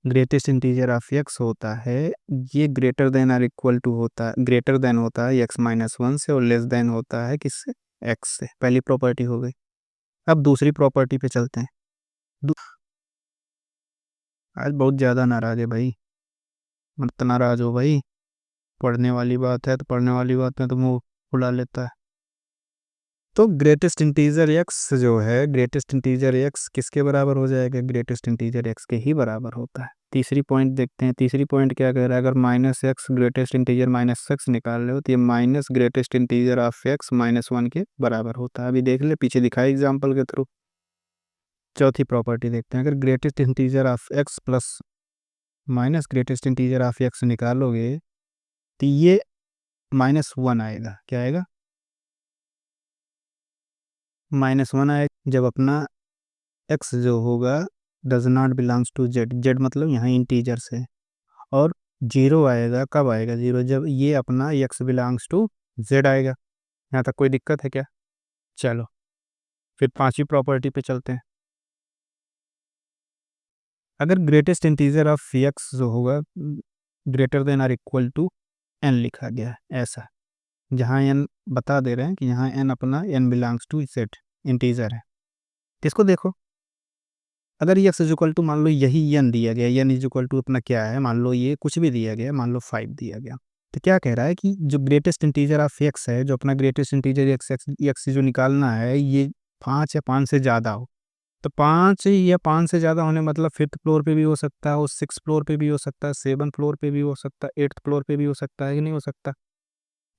ग्रेटेस्ट इंटीजर ऑफ एक्स होता है ये ग्रेटर देन और इक्वल टू होता है, ग्रेटर देन होता है एक्स माइनस वन से और लेस देन होता है किससे, एक्स से। पहली प्रॉपर्टी हो गई। अब दूसरी प्रॉपर्टी पे चलते हैं। आज बहुत ज़्यादा नाराज है भाई, मत नाराज हो भाई, पढ़ने वाली बात है तो पढ़ने वाली बात में तो मुंह फुला लेता है। तो ग्रेटेस्ट इंटीजर एक्स जो है, ग्रेटेस्ट इंटीजर एक्स किसके बराबर हो जाएगा, ग्रेटेस्ट इंटीजर एक्स के ही बराबर होता है। तीसरी पॉइंट देखते हैं, तीसरी पॉइंट क्या कह रहा है, अगर minus x greatest integer minus x निकाल रहे हो तो ये minus greatest integer of x minus one के बराबर होता है। अभी देख ले, पीछे दिखाई एग्जाम्पल के थ्रू। चौथी प्रॉपर्टी देखते हैं, अगर greatest integer of x plus minus greatest integer of x निकालोगे तो ये माइनस वन आएगा। क्या आएगा, माइनस वन आएगा जब अपना एक्स जो होगा does not belongs to Z, Z मतलब यहाँ इंटीजर से, और जीरो आएगा। कब आएगा जीरो, जब ये अपना एक्स बिलोंग्स टू जेड आएगा। यहाँ तक कोई दिक्कत है क्या? चलो फिर पांचवी प्रॉपर्टी पे चलते हैं। अगर ग्रेटेस्ट इंटीजर ऑफ एक्स जो होगा ग्रेटर देन और इक्वल टू एन लिखा गया है ऐसा, जहाँ एन बता दे रहे हैं कि यहाँ एन अपना n belongs to Z integer है। इसको देखो, अगर ये एक्स इज इक्वल टू मान लो यही एन दिया गया, एन इज इक्वल टू अपना क्या है, मान लो ये कुछ भी दिया गया, मान लो 5 दिया गया, तो क्या कह रहा है कि जो ग्रेटेस्ट इंटीजर ऑफ एक्स है, जो अपना ग्रेटेस्ट इंटीजर एक्स एक्स जो निकालना है ये 5 या 5 से ज़्यादा हो। तो 5 या 5 से ज़्यादा होने मतलब 5th फ्लोर पे भी हो सकता है, और 6th फ्लोर पे भी हो सकता है, 7th फ्लोर पे भी हो सकता है, 8th फ्लोर पे भी हो सकता है कि नहीं हो सकता।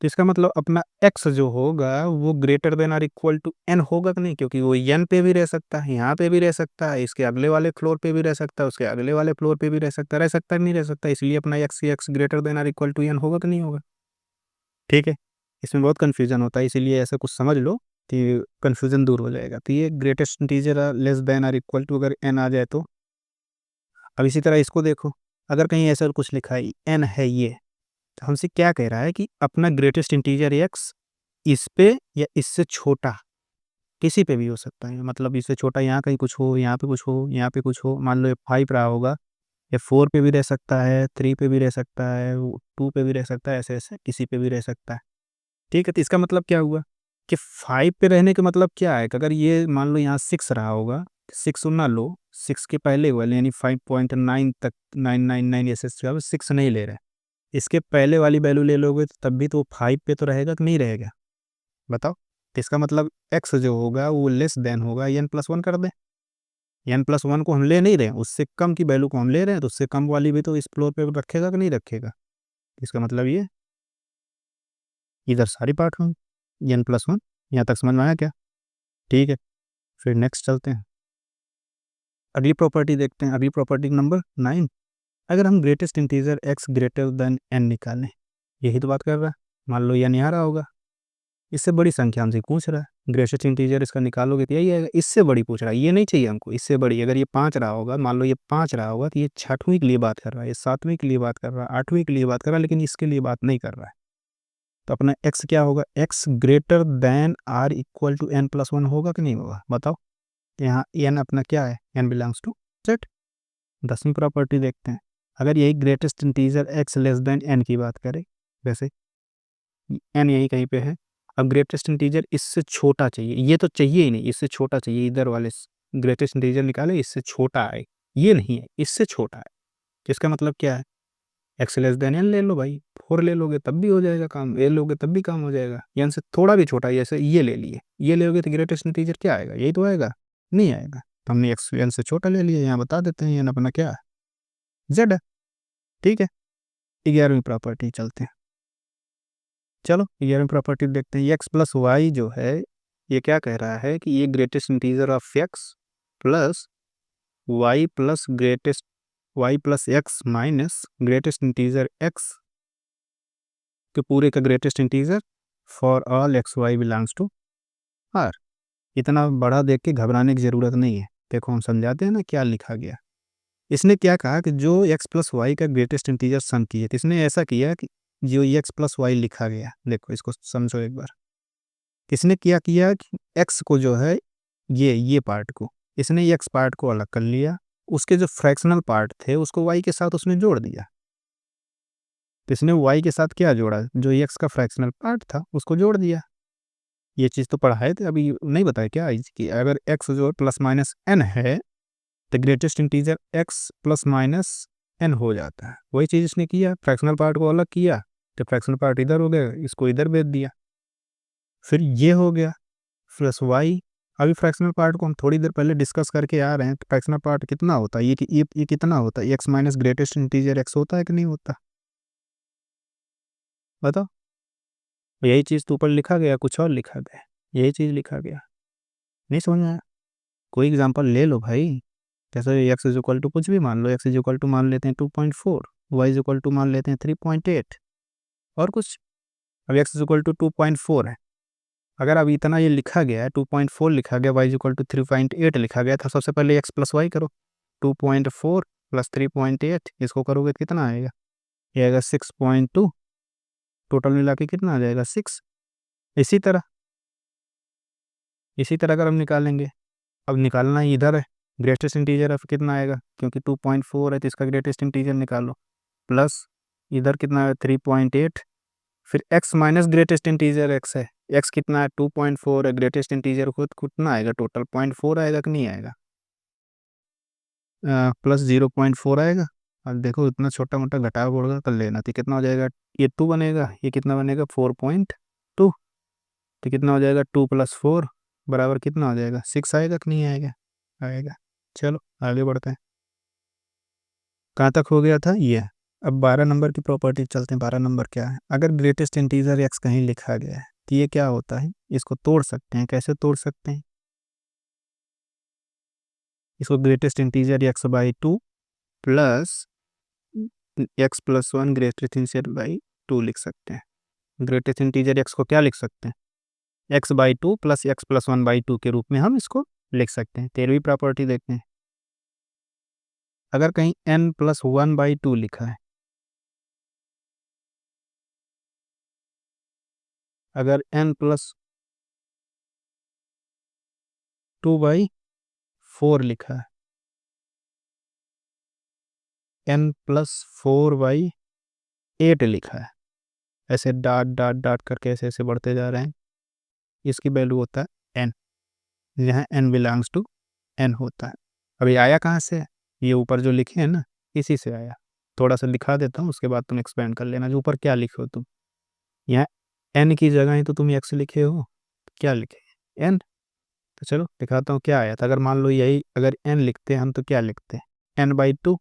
तो इसका मतलब अपना एक्स जो होगा वो ग्रेटर देन और इक्वल टू एन होगा कि नहीं, क्योंकि वो एन पे भी रह सकता है, यहाँ पे भी रह सकता है, इसके अगले वाले फ्लोर पे भी रह सकता है, उसके अगले वाले फ्लोर पे भी रह सकता है नहीं रह सकता। इसलिए अपना एक्स ग्रेटर देन और इक्वल टू एन होगा कि नहीं होगा। ठीक है, इसमें बहुत कन्फ्यूजन होता है, इसीलिए ऐसा कुछ समझ लो कि कन्फ्यूजन दूर हो जाएगा। तो ये ग्रेटेस्ट इंटीजर लेस देन और इक्वल टू अगर एन आ जाए तो। अब इसी तरह इसको देखो, अगर कहीं ऐसा कुछ लिखा है एन है ये, तो हमसे क्या कह रहा है कि अपना ग्रेटेस्ट इंटीजर एक्स इस पे या इससे छोटा किसी पे भी हो सकता है। मतलब इससे छोटा यहाँ कहीं कुछ हो, यहाँ पे कुछ हो, यहाँ पे कुछ हो, मान लो ये 5 रहा होगा, ये 4 पे भी रह सकता है, 3 पे भी रह सकता है, 2 पे भी रह सकता है, ऐसे ऐसे किसी पे भी रह सकता है। ठीक है, तो इसका मतलब क्या हुआ कि 5 पे रहने का मतलब क्या है कि अगर ये मान लो यहाँ 6 रहा होगा, 6 ना लो, 6 के पहले वाले यानी 5.9 तक 999 ऐसे 6 नहीं ले रहे, इसके पहले वाली वैल्यू ले लोगे तो तब भी तो 5 पे तो रहेगा कि नहीं रहेगा, बताओ। तो इसका मतलब एक्स जो होगा वो लेस देन होगा एन प्लस वन कर दें। एन प्लस वन को हम ले नहीं रहे हैं, उससे कम की वैल्यू को हम ले रहे हैं, तो उससे कम वाली भी तो इस फ्लोर पे रखेगा कि नहीं रखेगा। इसका मतलब ये इधर सारी पार्ट होंगे एन प्लस वन। यहाँ तक समझ में आया क्या? ठीक है, फिर नेक्स्ट चलते हैं, अगली प्रॉपर्टी देखते हैं। अगली प्रॉपर्टी नंबर 9, अगर हम greatest integer x greater than n निकालें, यही तो बात कर रहा है। मान लो एन यहाँ रहा होगा, इससे बड़ी संख्या हमसे पूछ रहा है, ग्रेटेस्ट इंटीजर इसका निकालोगे तो यही आएगा। इससे बड़ी पूछ रहा है, ये नहीं चाहिए हमको, इससे बड़ी। अगर ये 5 रहा होगा, मान लो ये 5 रहा होगा, तो ये 6वीं के लिए बात कर रहा है, ये 7वीं के लिए बात कर रहा है, 8वीं के लिए बात कर रहा है, लेकिन इसके लिए बात नहीं कर रहा है। तो अपना एक्स क्या होगा, x greater than or equal to n plus one होगा कि नहीं होगा, बताओ। यहाँ एन अपना क्या है, एन बिलोंग्स टू सेट। 10वीं प्रॉपर्टी देखते हैं, अगर यही greatest integer x less than n की बात करें, वैसे एन यही कहीं पे है, अब ग्रेटेस्ट इंटीजर इससे छोटा चाहिए, ये तो चाहिए ही नहीं, इससे छोटा चाहिए। इधर वाले ग्रेटेस्ट इंटीजर निकाले, इससे छोटा आए, ये नहीं है, इससे छोटा है। इसका मतलब क्या है, एक्स लेस देन एन ले लो भाई, 4 ले लोगे तब भी हो जाएगा काम, ए लोगे तब भी काम हो जाएगा। एन से थोड़ा भी छोटा, जैसे ये ले लिए, ये ले लोगे तो ग्रेटेस्ट इंटीजर क्या आएगा, यही तो आएगा, नहीं आएगा। तो हमने एक्स एन से छोटा ले लिया, यहाँ बता देते हैं एन अपना क्या है, जेड है। ठीक है, 11वीं प्रॉपर्टी चलते हैं। चलो 11वीं प्रॉपर्टी देखते हैं, एक्स प्लस वाई जो है ये क्या कह रहा है कि ये greatest integer of x plus y plus greatest y plus x minus greatest integer x के पूरे का greatest integer for all x y belongs to R. इतना बड़ा देख के घबराने की ज़रूरत नहीं है, देखो हम समझाते हैं ना क्या लिखा गया। इसने क्या कहा कि जो एक्स प्लस वाई का ग्रेटेस्ट इंटीजर सम किए, तो इसने ऐसा किया कि जो एक्स प्लस वाई लिखा गया, देखो इसको समझो एक बार, किसने किया किया कि एक्स को जो है ये पार्ट को इसने एक्स पार्ट को अलग कर लिया, उसके जो फ्रैक्शनल पार्ट थे उसको वाई के साथ उसने जोड़ दिया। तो इसने वाई के साथ क्या जोड़ा, जो एक्स का फ्रैक्शनल पार्ट था उसको जोड़ दिया। ये चीज़ तो पढ़ाए थे, अभी नहीं बताया क्या कि अगर एक्स जो प्लस माइनस एन है तो greatest integer x plus minus n हो जाता है। वही चीज़ इसने किया, फ्रैक्शनल पार्ट को अलग किया तो फ्रैक्शनल पार्ट इधर हो गया, इसको इधर भेज दिया। फिर ये हो गया प्लस वाई। अभी फ्रैक्शनल पार्ट को हम थोड़ी देर पहले डिस्कस करके आ रहे हैं, फ्रैक्शनल पार्ट कितना होता है, ये कितना होता है, x minus greatest integer x होता है कि नहीं होता, बताओ। यही चीज़ तो ऊपर लिखा गया, कुछ और लिखा गया, यही चीज़ लिखा गया। नहीं समझ में आया? कोई एग्जांपल ले लो भाई। जैसे एक्स इज इक्वल टू कुछ भी मान लो, एक्स इज इक्वल टू मान लेते हैं 2.4, वाई इज इक्वल टू मान लेते हैं 3.8 और कुछ। अब एक्स इज इक्वल टू 2.4 है, अगर अब इतना ये लिखा गया है, 2.4 लिखा गया, वाई इज इक्वल टू 3.8 लिखा गया था, सबसे पहले एक्स प्लस वाई करो। 2.4 प्लस 3.8 इसको करोगे कितना आएगा, ये आएगा 6.2, टोटल मिला के कितना आ जाएगा 6। इसी तरह अगर हम निकालेंगे, अब निकालना ही इधर है, ग्रेटेस्ट इंटीजर अब कितना आएगा, क्योंकि 2.4 है तो इसका ग्रेटेस्ट इंटीजर निकालो, प्लस इधर कितना है 3.8, फिर x minus greatest integer x है, x कितना है 2.4 है, ग्रेटेस्ट इंटीजर खुद कितना आएगा, टोटल 0.4 आएगा कि नहीं आएगा, प्लस 0.4 आएगा। अब देखो इतना छोटा मोटा घटाव बढ़ा कर लेना, तो कितना हो जाएगा, ये 2 बनेगा, ये कितना बनेगा 4.2, तो कितना हो जाएगा 2 प्लस 4 बराबर कितना हो जाएगा 6 आएगा कि नहीं आएगा, आएगा। चलो आगे बढ़ते हैं, कहाँ तक हो गया था ये। अब 12 नंबर की प्रॉपर्टी चलते हैं। 12 नंबर क्या है, अगर ग्रेटेस्ट इंटीजर एक्स कहीं लिखा गया है तो ये क्या होता है, इसको तोड़ सकते हैं। कैसे तोड़ सकते हैं, इसको greatest integer x by 2 plus x plus 1 greatest integer by 2 लिख सकते हैं। ग्रेटेस्ट इंटीजर एक्स को क्या लिख सकते हैं, x by 2 plus x plus 1 by 2 के रूप में हम इसको लिख सकते हैं। 13वीं प्रॉपर्टी देखते हैं, अगर कहीं n प्लस 1 बाई 2 लिखा है, अगर n प्लस 2 बाई 4 लिखा है, n प्लस 4 बाई 8 लिखा है, ऐसे डाट डाट डाट करके ऐसे ऐसे बढ़ते जा रहे हैं, इसकी वैल्यू होता है n, यहाँ n बिलोंग्स टू n होता है। अभी आया कहाँ से, ये ऊपर जो लिखे हैं ना इसी से आया। थोड़ा सा दिखा देता हूँ, उसके बाद तुम एक्सपेंड कर लेना। जो ऊपर क्या लिखे हो तुम, यहाँ n की जगह ही तो तुम x लिखे हो, तो क्या लिखे n, तो चलो दिखाता हूँ क्या आया था। अगर मान लो यही अगर n लिखते हम तो क्या लिखते, n by 2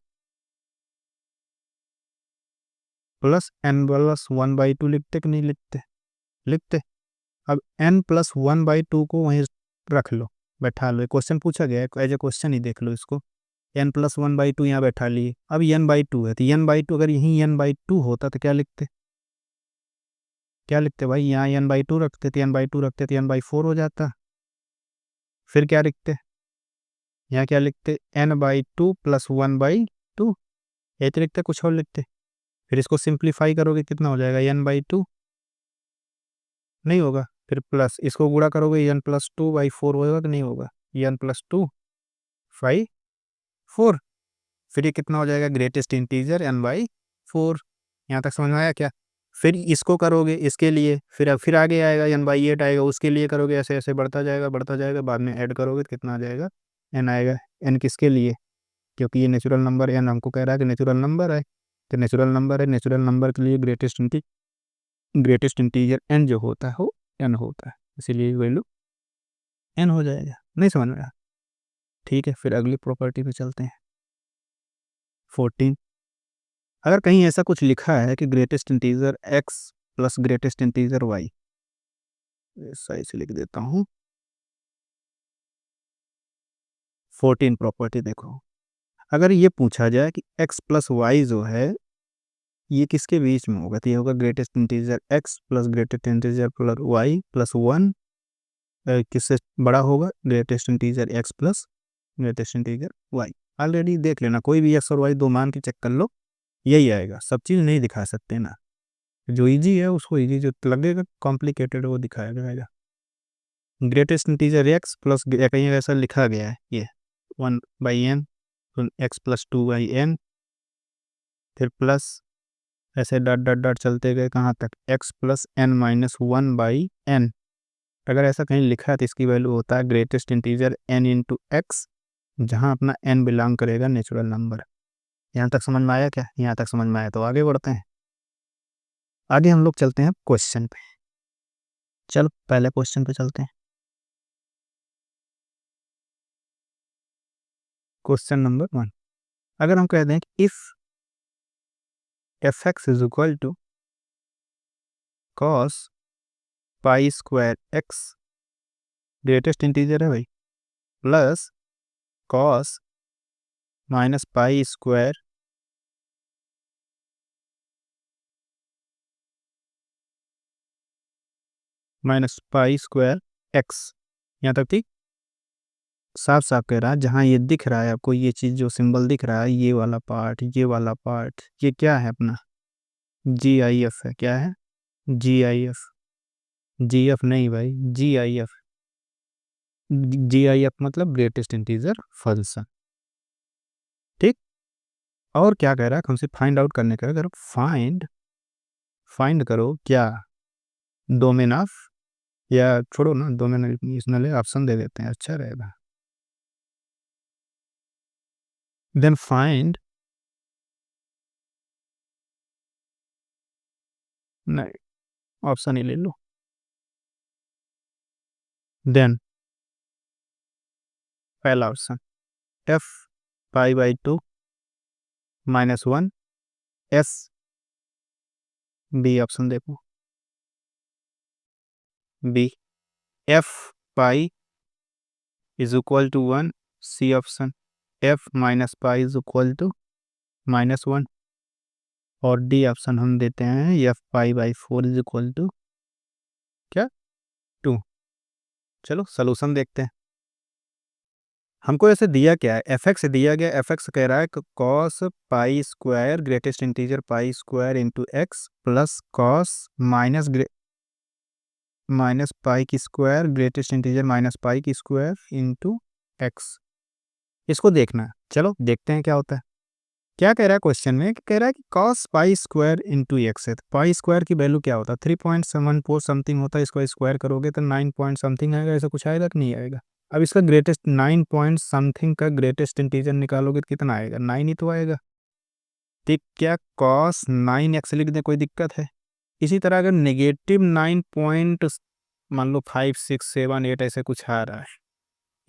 plus n plus 1 by 2 लिखते कि नहीं लिखते, लिखते। अब n प्लस 1 बाई 2 को वहीं रख लो, बैठा लो, क्वेश्चन पूछा गया है एज ए क्वेश्चन ही देख लो इसको। n प्लस 1 बाई 2 यहाँ बैठा लिए, अब n बाई 2 है तो n बाई 2 अगर यहीं n बाई 2 होता तो क्या लिखते, क्या लिखते भाई, यहाँ n बाई 2 रखते तो n बाई 2 रखते तो n बाई 4 हो जाता। फिर क्या लिखते, यहाँ क्या लिखते, n बाई 2 प्लस 1 बाई 2, ये तो लिखते, कुछ और लिखते। फिर इसको सिंप्लीफाई करोगे कितना हो जाएगा n बाई 2, नहीं होगा, फिर प्लस इसको गुणा करोगे n प्लस 2 बाई 4 होगा कि नहीं होगा, n प्लस 2 बाई 4, फिर ये कितना हो जाएगा ग्रेटेस्ट इंटीजर n बाई 4। यहाँ तक समझ में आया क्या। फिर इसको करोगे इसके लिए, फिर आगे आएगा n बाई 8 आएगा, उसके लिए करोगे, ऐसे ऐसे बढ़ता जाएगा, बाद में ऐड करोगे तो कितना आ जाएगा n आएगा। n किसके लिए, क्योंकि ये नेचुरल नंबर n हमको कह रहा है कि नेचुरल नंबर है, तो नेचुरल नंबर है, नेचुरल नंबर के लिए ग्रेटेस्ट इंटीजर n जो होता है वो n होता है, इसीलिए वैल्यू n हो जाएगा। नहीं समझ में आया, ठीक है। फिर अगली प्रॉपर्टी पे चलते हैं। 14, अगर कहीं ऐसा कुछ लिखा है कि greatest integer x plus greatest integer y, ऐसा इसे लिख देता हूँ। 14 प्रॉपर्टी देखो, अगर ये पूछा जाए कि x प्लस वाई जो है ये किसके बीच में होगा, तो ये होगा greatest integer x plus greatest integer plus y plus 1, किससे बड़ा होगा, greatest integer x plus greatest integer y। Already देख लेना, कोई भी x और y दो मान के चेक कर लो, यही आएगा। सब चीज़ नहीं दिखा सकते ना, जो इजी है उसको इजी, जो लगेगा कॉम्प्लिकेटेड वो दिखाया जाएगा। ग्रेटेस्ट इंटीजर एक्स प्लस कहीं ऐसा लिखा गया है ये 1/n, एक्स प्लस 2/n, फिर प्लस ऐसे डॉट डॉट डॉट चलते गए कहाँ तक x प्लस n-1/n। अगर ऐसा कहीं लिखा है तो इसकी वैल्यू होता है greatest integer n into x, जहाँ अपना n बिलोंग करेगा नेचुरल नंबर। यहाँ तक समझ में आया क्या? यहाँ तक समझ में आया तो आगे बढ़ते हैं। आगे हम लोग चलते हैं क्वेश्चन पे। चल पहले क्वेश्चन पे चलते हैं। क्वेश्चन नंबर 1, अगर हम कह दें कि if fx is equal to cos pi square x, greatest integer है भाई, plus cos minus pi square x, यहाँ तक ठीक। साफ साफ कह रहा है, जहाँ ये दिख रहा है आपको, ये चीज़ जो सिंबल दिख रहा है, ये वाला पार्ट, ये वाला पार्ट, ये क्या है अपना GIF है। क्या है? GIF। GF नहीं भाई, GIF। GIF मतलब ग्रेटेस्ट इंटीजर फंक्शन, ठीक। और क्या कह रहा है हमसे? फाइंड आउट करने का। अगर फाइंड करो क्या, डोमेन ऑफ, या छोड़ो ना डोमेन, इसमें ऑप्शन दे देते हैं, अच्छा रहेगा। देन फाइंड, नहीं ऑप्शन ही ले लो। देन पहला option f π/2 -1 s, b option देखो, b f pi is equal to 1, c option f minus pi is equal to -1, और डी ऑप्शन हम देते हैं f π/4 इज इक्वल टू क्या 2। चलो सोल्यूशन देखते हैं। हमको ऐसे दिया क्या है, fx दिया गया, fx कह रहा है cos pi square greatest integer pi square into x plus cos minus pi की square greatest integer minus pi की स्क्वायर इंटू एक्स। इसको देखना है, चलो देखते हैं क्या होता है। क्या कह रहा है क्वेश्चन में? कह रहा है कि cos pi square into x है, तो पाई स्क्वायर की वैल्यू क्या होता है? 3.74 समथिंग होता है। इसको स्क्वायर करोगे तो 9 पॉइंट समथिंग आएगा। ऐसा कुछ आएगा कि नहीं आएगा? अब इसका ग्रेटेस्ट 9 पॉइंट समथिंग का ग्रेटेस्ट इंटीजर निकालोगे तो कितना आएगा? 9 ही तो आएगा। ठीक, क्या cos 9x लिख दें, कोई दिक्कत है? इसी तरह अगर नेगेटिव 9 पॉइंट मान लो 5 6 7 8 ऐसे कुछ आ रहा है,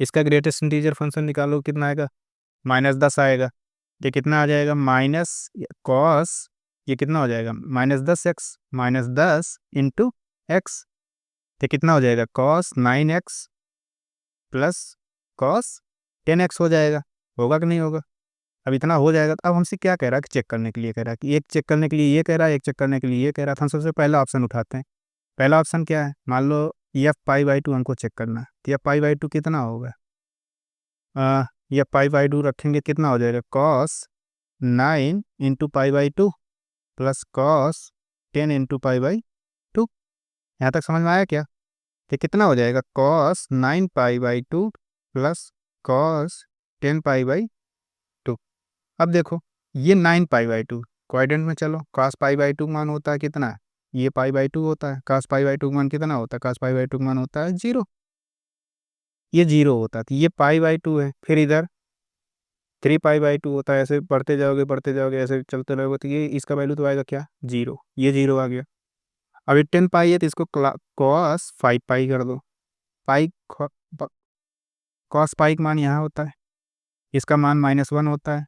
इसका ग्रेटेस्ट इंटीजर फंक्शन निकालो, कितना आएगा? -10 आएगा। ये कितना आ जाएगा? माइनस कॉस, ये कितना हो जाएगा? -10x, -10 इंटू एक्स, तो कितना हो जाएगा? cos 9x plus cos 10x हो जाएगा। होगा कि नहीं होगा? अब इतना हो जाएगा तो अब हमसे क्या कह रहा है कि चेक करने के लिए कह रहा है कि एक चेक करने के लिए ये कह रहा है, एक चेक करने के लिए ये कह रहा था। हम सबसे पहला ऑप्शन उठाते हैं। पहला ऑप्शन क्या है? मान लो f π/2 हमको चेक करना है, तो f π/2 कितना होगा? f π/2 रखेंगे, कितना हो जाएगा? cos 9 into π/2 plus cos 10 into π/2। यहाँ तक समझ में आया क्या? तो कितना हो जाएगा? cos 9 π/2 plus cos 10 π/2। अब देखो ये 9 π/2 क्वाड्रेंट में, चलो cos π/2 मान होता है कितना? ये π/2 होता है। cos π/2 मान कितना होता है? cos π/2 मान होता है 0। ये 0 होता है, तो ये π/2 है। फिर इधर 3 π/2 होता है। ऐसे बढ़ते जाओगे ऐसे चलते रहोगे, तो ये इसका वैल्यू तो आएगा क्या? 0। ये 0 आ गया। अब ये 10 पाई है, तो इसको cos 5 पाई कर दो। पाई cos पाई का मान यहाँ होता है, इसका मान -1 होता है।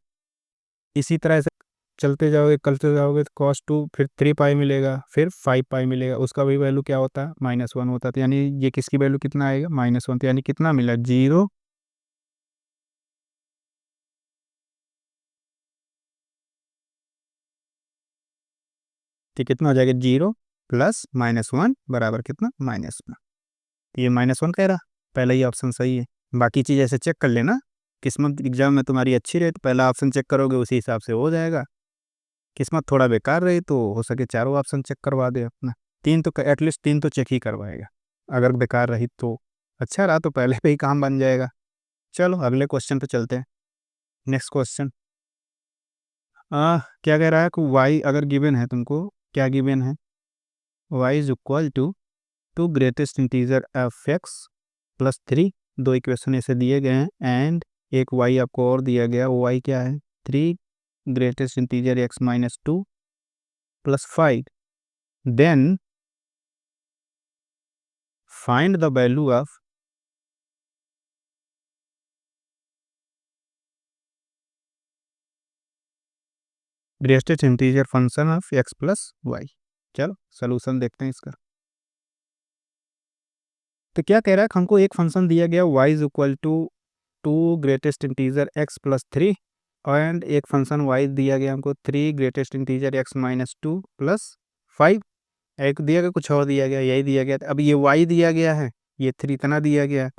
इसी तरह से चलते जाओगे तो cos 2, फिर 3 पाई मिलेगा, फिर 5 पाई मिलेगा, उसका भी वैल्यू क्या होता है? -1 होता है। तो यानी ये किसकी वैल्यू कितना आएगा? -1। तो यानी कितना मिला? 0। तो कितना हो जाएगा? 0 प्लस -1 बराबर कितना? -1। ये -1 कह रहा, पहला ही ऑप्शन सही है। बाकी चीज़ ऐसे चेक कर लेना, किस्मत एग्जाम में तुम्हारी अच्छी रहे तो पहला ऑप्शन चेक करोगे, उसी हिसाब से हो जाएगा। किस्मत थोड़ा बेकार रही तो हो सके चारों ऑप्शन चेक करवा दे अपना। तीन तो एटलीस्ट 3 तो चेक ही करवाएगा, अगर बेकार रही तो अच्छा रहा तो पहले पे ही काम बन जाएगा। चलो अगले क्वेश्चन पे चलते हैं। नेक्स्ट क्वेश्चन क्या कह रहा है कि y अगर गिवन है तुमको, क्या गिवन है, y is equal to two greatest integer f x plus three, दो इक्वेशन ऐसे दिए गए हैं, एंड एक y आपको और दिया गया, वो y क्या है, three greatest integer x minus two plus five, then find the value of greatest integer function of x plus y. चलो सोल्यूशन देखते हैं इसका। तो क्या कह रहा है कि हमको एक फंक्शन दिया गया y is equal to two greatest integer x plus three, and एक फंक्शन y दिया गया हमको three greatest integer x minus two plus five, एक दिया गया, कुछ और दिया गया, यही दिया गया। अब ये y दिया गया है, ये थ्री इतना दिया गया है,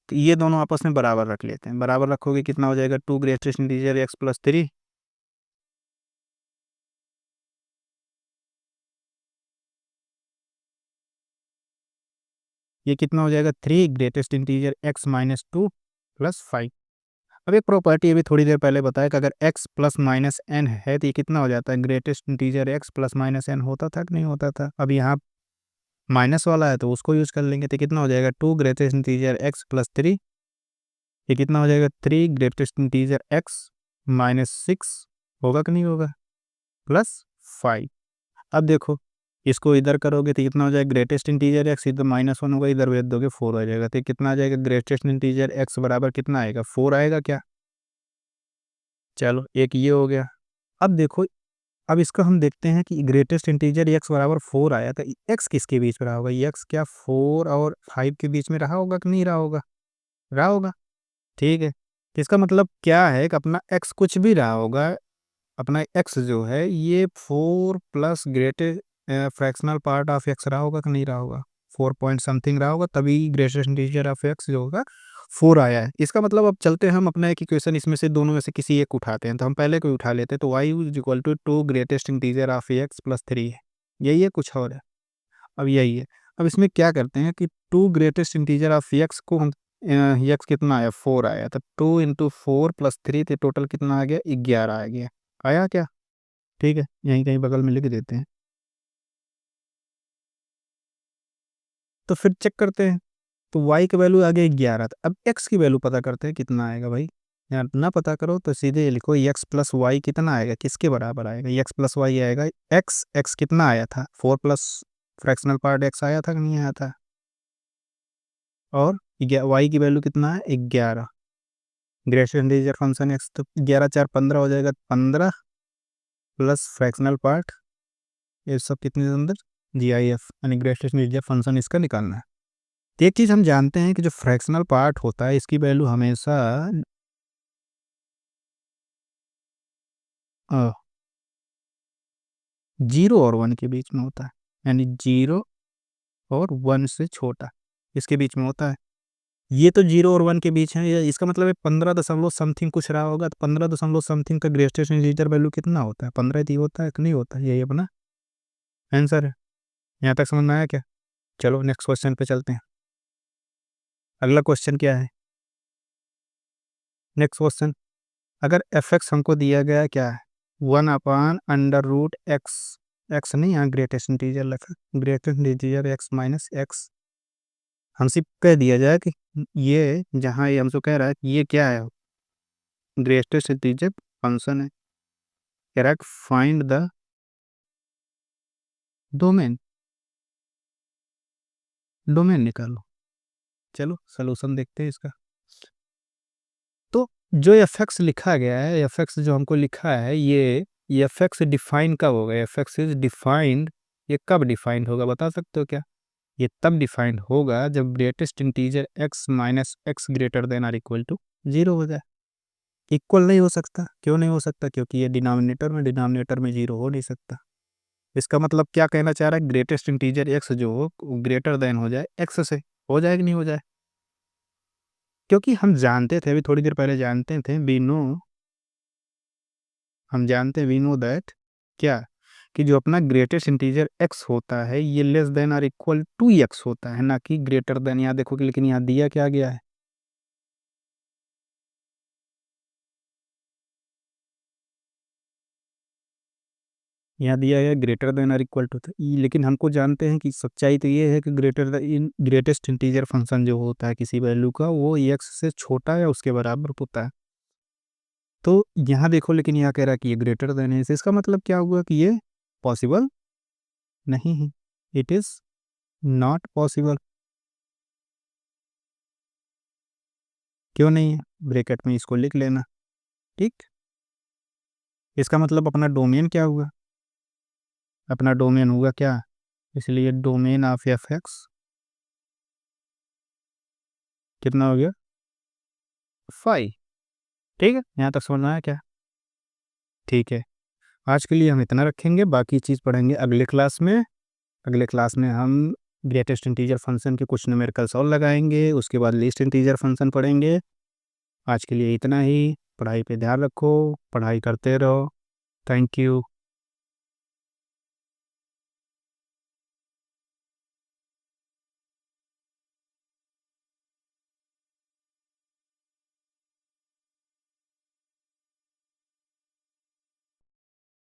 तो ये दोनों आपस में बराबर रख लेते हैं। बराबर रखोगे कितना हो जाएगा, two greatest integer x plus three, ये कितना हो जाएगा, three greatest integer x minus two plus five. अब एक प्रॉपर्टी अभी थोड़ी देर पहले बताया कि अगर x प्लस माइनस एन है तो ये कितना हो जाता है, greatest integer x plus minus n होता था कि नहीं होता था। अब यहाँ माइनस वाला है तो उसको यूज कर लेंगे, तो कितना हो जाएगा, two greatest integer x plus three, ये कितना हो जाएगा, three greatest integer x minus six, होगा कि नहीं होगा, प्लस फाइव। अब देखो इसको इधर करोगे तो कितना हो जाएगा, ग्रेटेस्ट इंटीजर एक्स, इधर माइनस वन होगा, इधर भेज दोगे फोर आ जाएगा, तो कितना आ जाएगा, ग्रेटेस्ट इंटीजर एक्स बराबर कितना आएगा, फोर आएगा क्या। चलो एक ये हो गया। अब देखो, अब इसका हम देखते हैं कि ग्रेटेस्ट इंटीजर एक्स बराबर फोर आया, तो एक्स किसके बीच में रहा होगा, एक्स क्या फोर और फाइव के बीच में रहा होगा कि नहीं रहा होगा, रहा होगा। ठीक है, तो इसका मतलब क्या है कि अपना एक्स कुछ भी रहा होगा, अपना एक्स जो है ये four plus greatest fractional part of x रहा होगा कि नहीं रहा होगा, फोर पॉइंट समथिंग रहा होगा, तभी ग्रेटेस्ट इंटीजर ऑफ एक्स जो होगा फोर आया है। इसका मतलब अब चलते हैं हम अपना एक इक्वेशन, इसमें से दोनों में से किसी एक उठाते हैं, तो हम पहले को उठा लेते हैं, तो y is equal to two greatest integer of x plus three है, यही है, कुछ और है। अब यही है। अब इसमें क्या करते हैं कि two greatest integer of x को हम, एक्स कितना आया, फोर आया, तो two into four plus three, तो टोटल कितना आ गया, 11 आ गया, आया क्या। ठीक है, यहीं कहीं बगल में लिख देते हैं, तो फिर चेक करते हैं। तो y की वैल्यू आ गई 11, तो अब x की वैल्यू पता करते हैं कितना आएगा भाई। यार ना पता करो तो सीधे ये लिखो, x प्लस वाई कितना आएगा, किसके बराबर आएगा, x प्लस वाई आएगा, x कितना आया था, four plus fractional part x आया था कि नहीं आया था, और y की वैल्यू कितना है, 11, ग्रेटेस्ट इंटीजर फंक्शन x, तो 11 4 15 हो जाएगा, 15 प्लस फ्रैक्शनल पार्ट, ये सब कितने के अंदर, GIF, यानी ग्रेटेस्ट इंटीजर फंक्शन इसका निकालना है। तो एक चीज़ हम जानते हैं कि जो फ्रैक्शनल पार्ट होता है इसकी वैल्यू हमेशा जीरो और वन के बीच में होता है, यानी जीरो और वन से छोटा इसके बीच में होता है। ये तो जीरो और वन के बीच है, इसका मतलब है 15 दशमलव समथिंग कुछ रहा होगा, तो 15 दशमलव समथिंग का ग्रेटेस्ट इंटीजर वैल्यू कितना होता है, 15 ही होता है कि नहीं होता है, यही अपना आंसर है। यहाँ तक समझ में आया क्या। चलो नेक्स्ट क्वेश्चन पे चलते हैं। अगला क्वेश्चन क्या है, नेक्स्ट क्वेश्चन, अगर एफ एक्स हमको दिया गया क्या है, one upon under root x, x नहीं, यहाँ ग्रेटेस्ट इंटीजर लिखा, greatest integer x minus x, हमसे कह दिया जाए कि ये, जहाँ ये हमसे कह रहा है कि ये क्या है, ग्रेटेस्ट इंटीजर फंक्शन है, कह रहा है फाइंड द डोमेन, डोमेन निकालो। चलो सोल्यूशन देखते हैं इसका। तो जो एफ एक्स लिखा गया है, एफ एक्स जो हमको लिखा है, ये एफ एक्स डिफाइन कब होगा, एफ एक्स इज डिफाइंड, ये कब डिफाइंड होगा बता सकते हो क्या। ये तब डिफाइंड होगा जब greatest integer x minus x greater than or equal to zero हो जाए। इक्वल नहीं हो सकता, क्यों नहीं हो सकता, क्योंकि ये डिनोमिनेटर में जीरो हो नहीं सकता। इसका मतलब क्या कहना चाह रहा है, ग्रेटेस्ट इंटीजर x जो हो ग्रेटर देन हो जाए x से, हो जाए कि नहीं हो जाए। क्योंकि हम जानते थे, अभी थोड़ी देर पहले जानते थे, वी नो, हम जानते वी नो दैट क्या, कि जो अपना ग्रेटेस्ट इंटीजर x होता है ये लेस देन और इक्वल टू x होता है, ना कि ग्रेटर देन। यहाँ देखो कि लेकिन यहाँ दिया क्या गया है, यहाँ दिया है ग्रेटर देन और इक्वल टू। लेकिन हमको जानते हैं कि सच्चाई तो ये है कि ग्रेटेस्ट इंटीजर फंक्शन जो होता है किसी वैल्यू का वो x से छोटा या उसके बराबर होता है। तो यहाँ देखो लेकिन यहाँ कह रहा है कि ये ग्रेटर देन है, इसका मतलब क्या हुआ कि ये पॉसिबल नहीं है, इट इज नॉट पॉसिबल। क्यों नहीं है, ब्रैकेट में इसको लिख लेना। ठीक, इसका मतलब अपना डोमेन क्या हुआ, अपना डोमेन हुआ क्या, इसलिए डोमेन ऑफ एफ एक्स कितना हो गया 5। ठीक है, यहाँ तक समझ में आया क्या? ठीक है, आज के लिए हम इतना रखेंगे, बाकी चीज़ पढ़ेंगे अगले क्लास में। अगले क्लास में हम ग्रेटेस्ट इंटीजर फंक्शन के कुछ न्यूमेरिकल्स और लगाएंगे, उसके बाद लीस्ट इंटीजर फंक्शन पढ़ेंगे। आज के लिए इतना ही, पढ़ाई पे ध्यान रखो, पढ़ाई करते रहो। Thank you.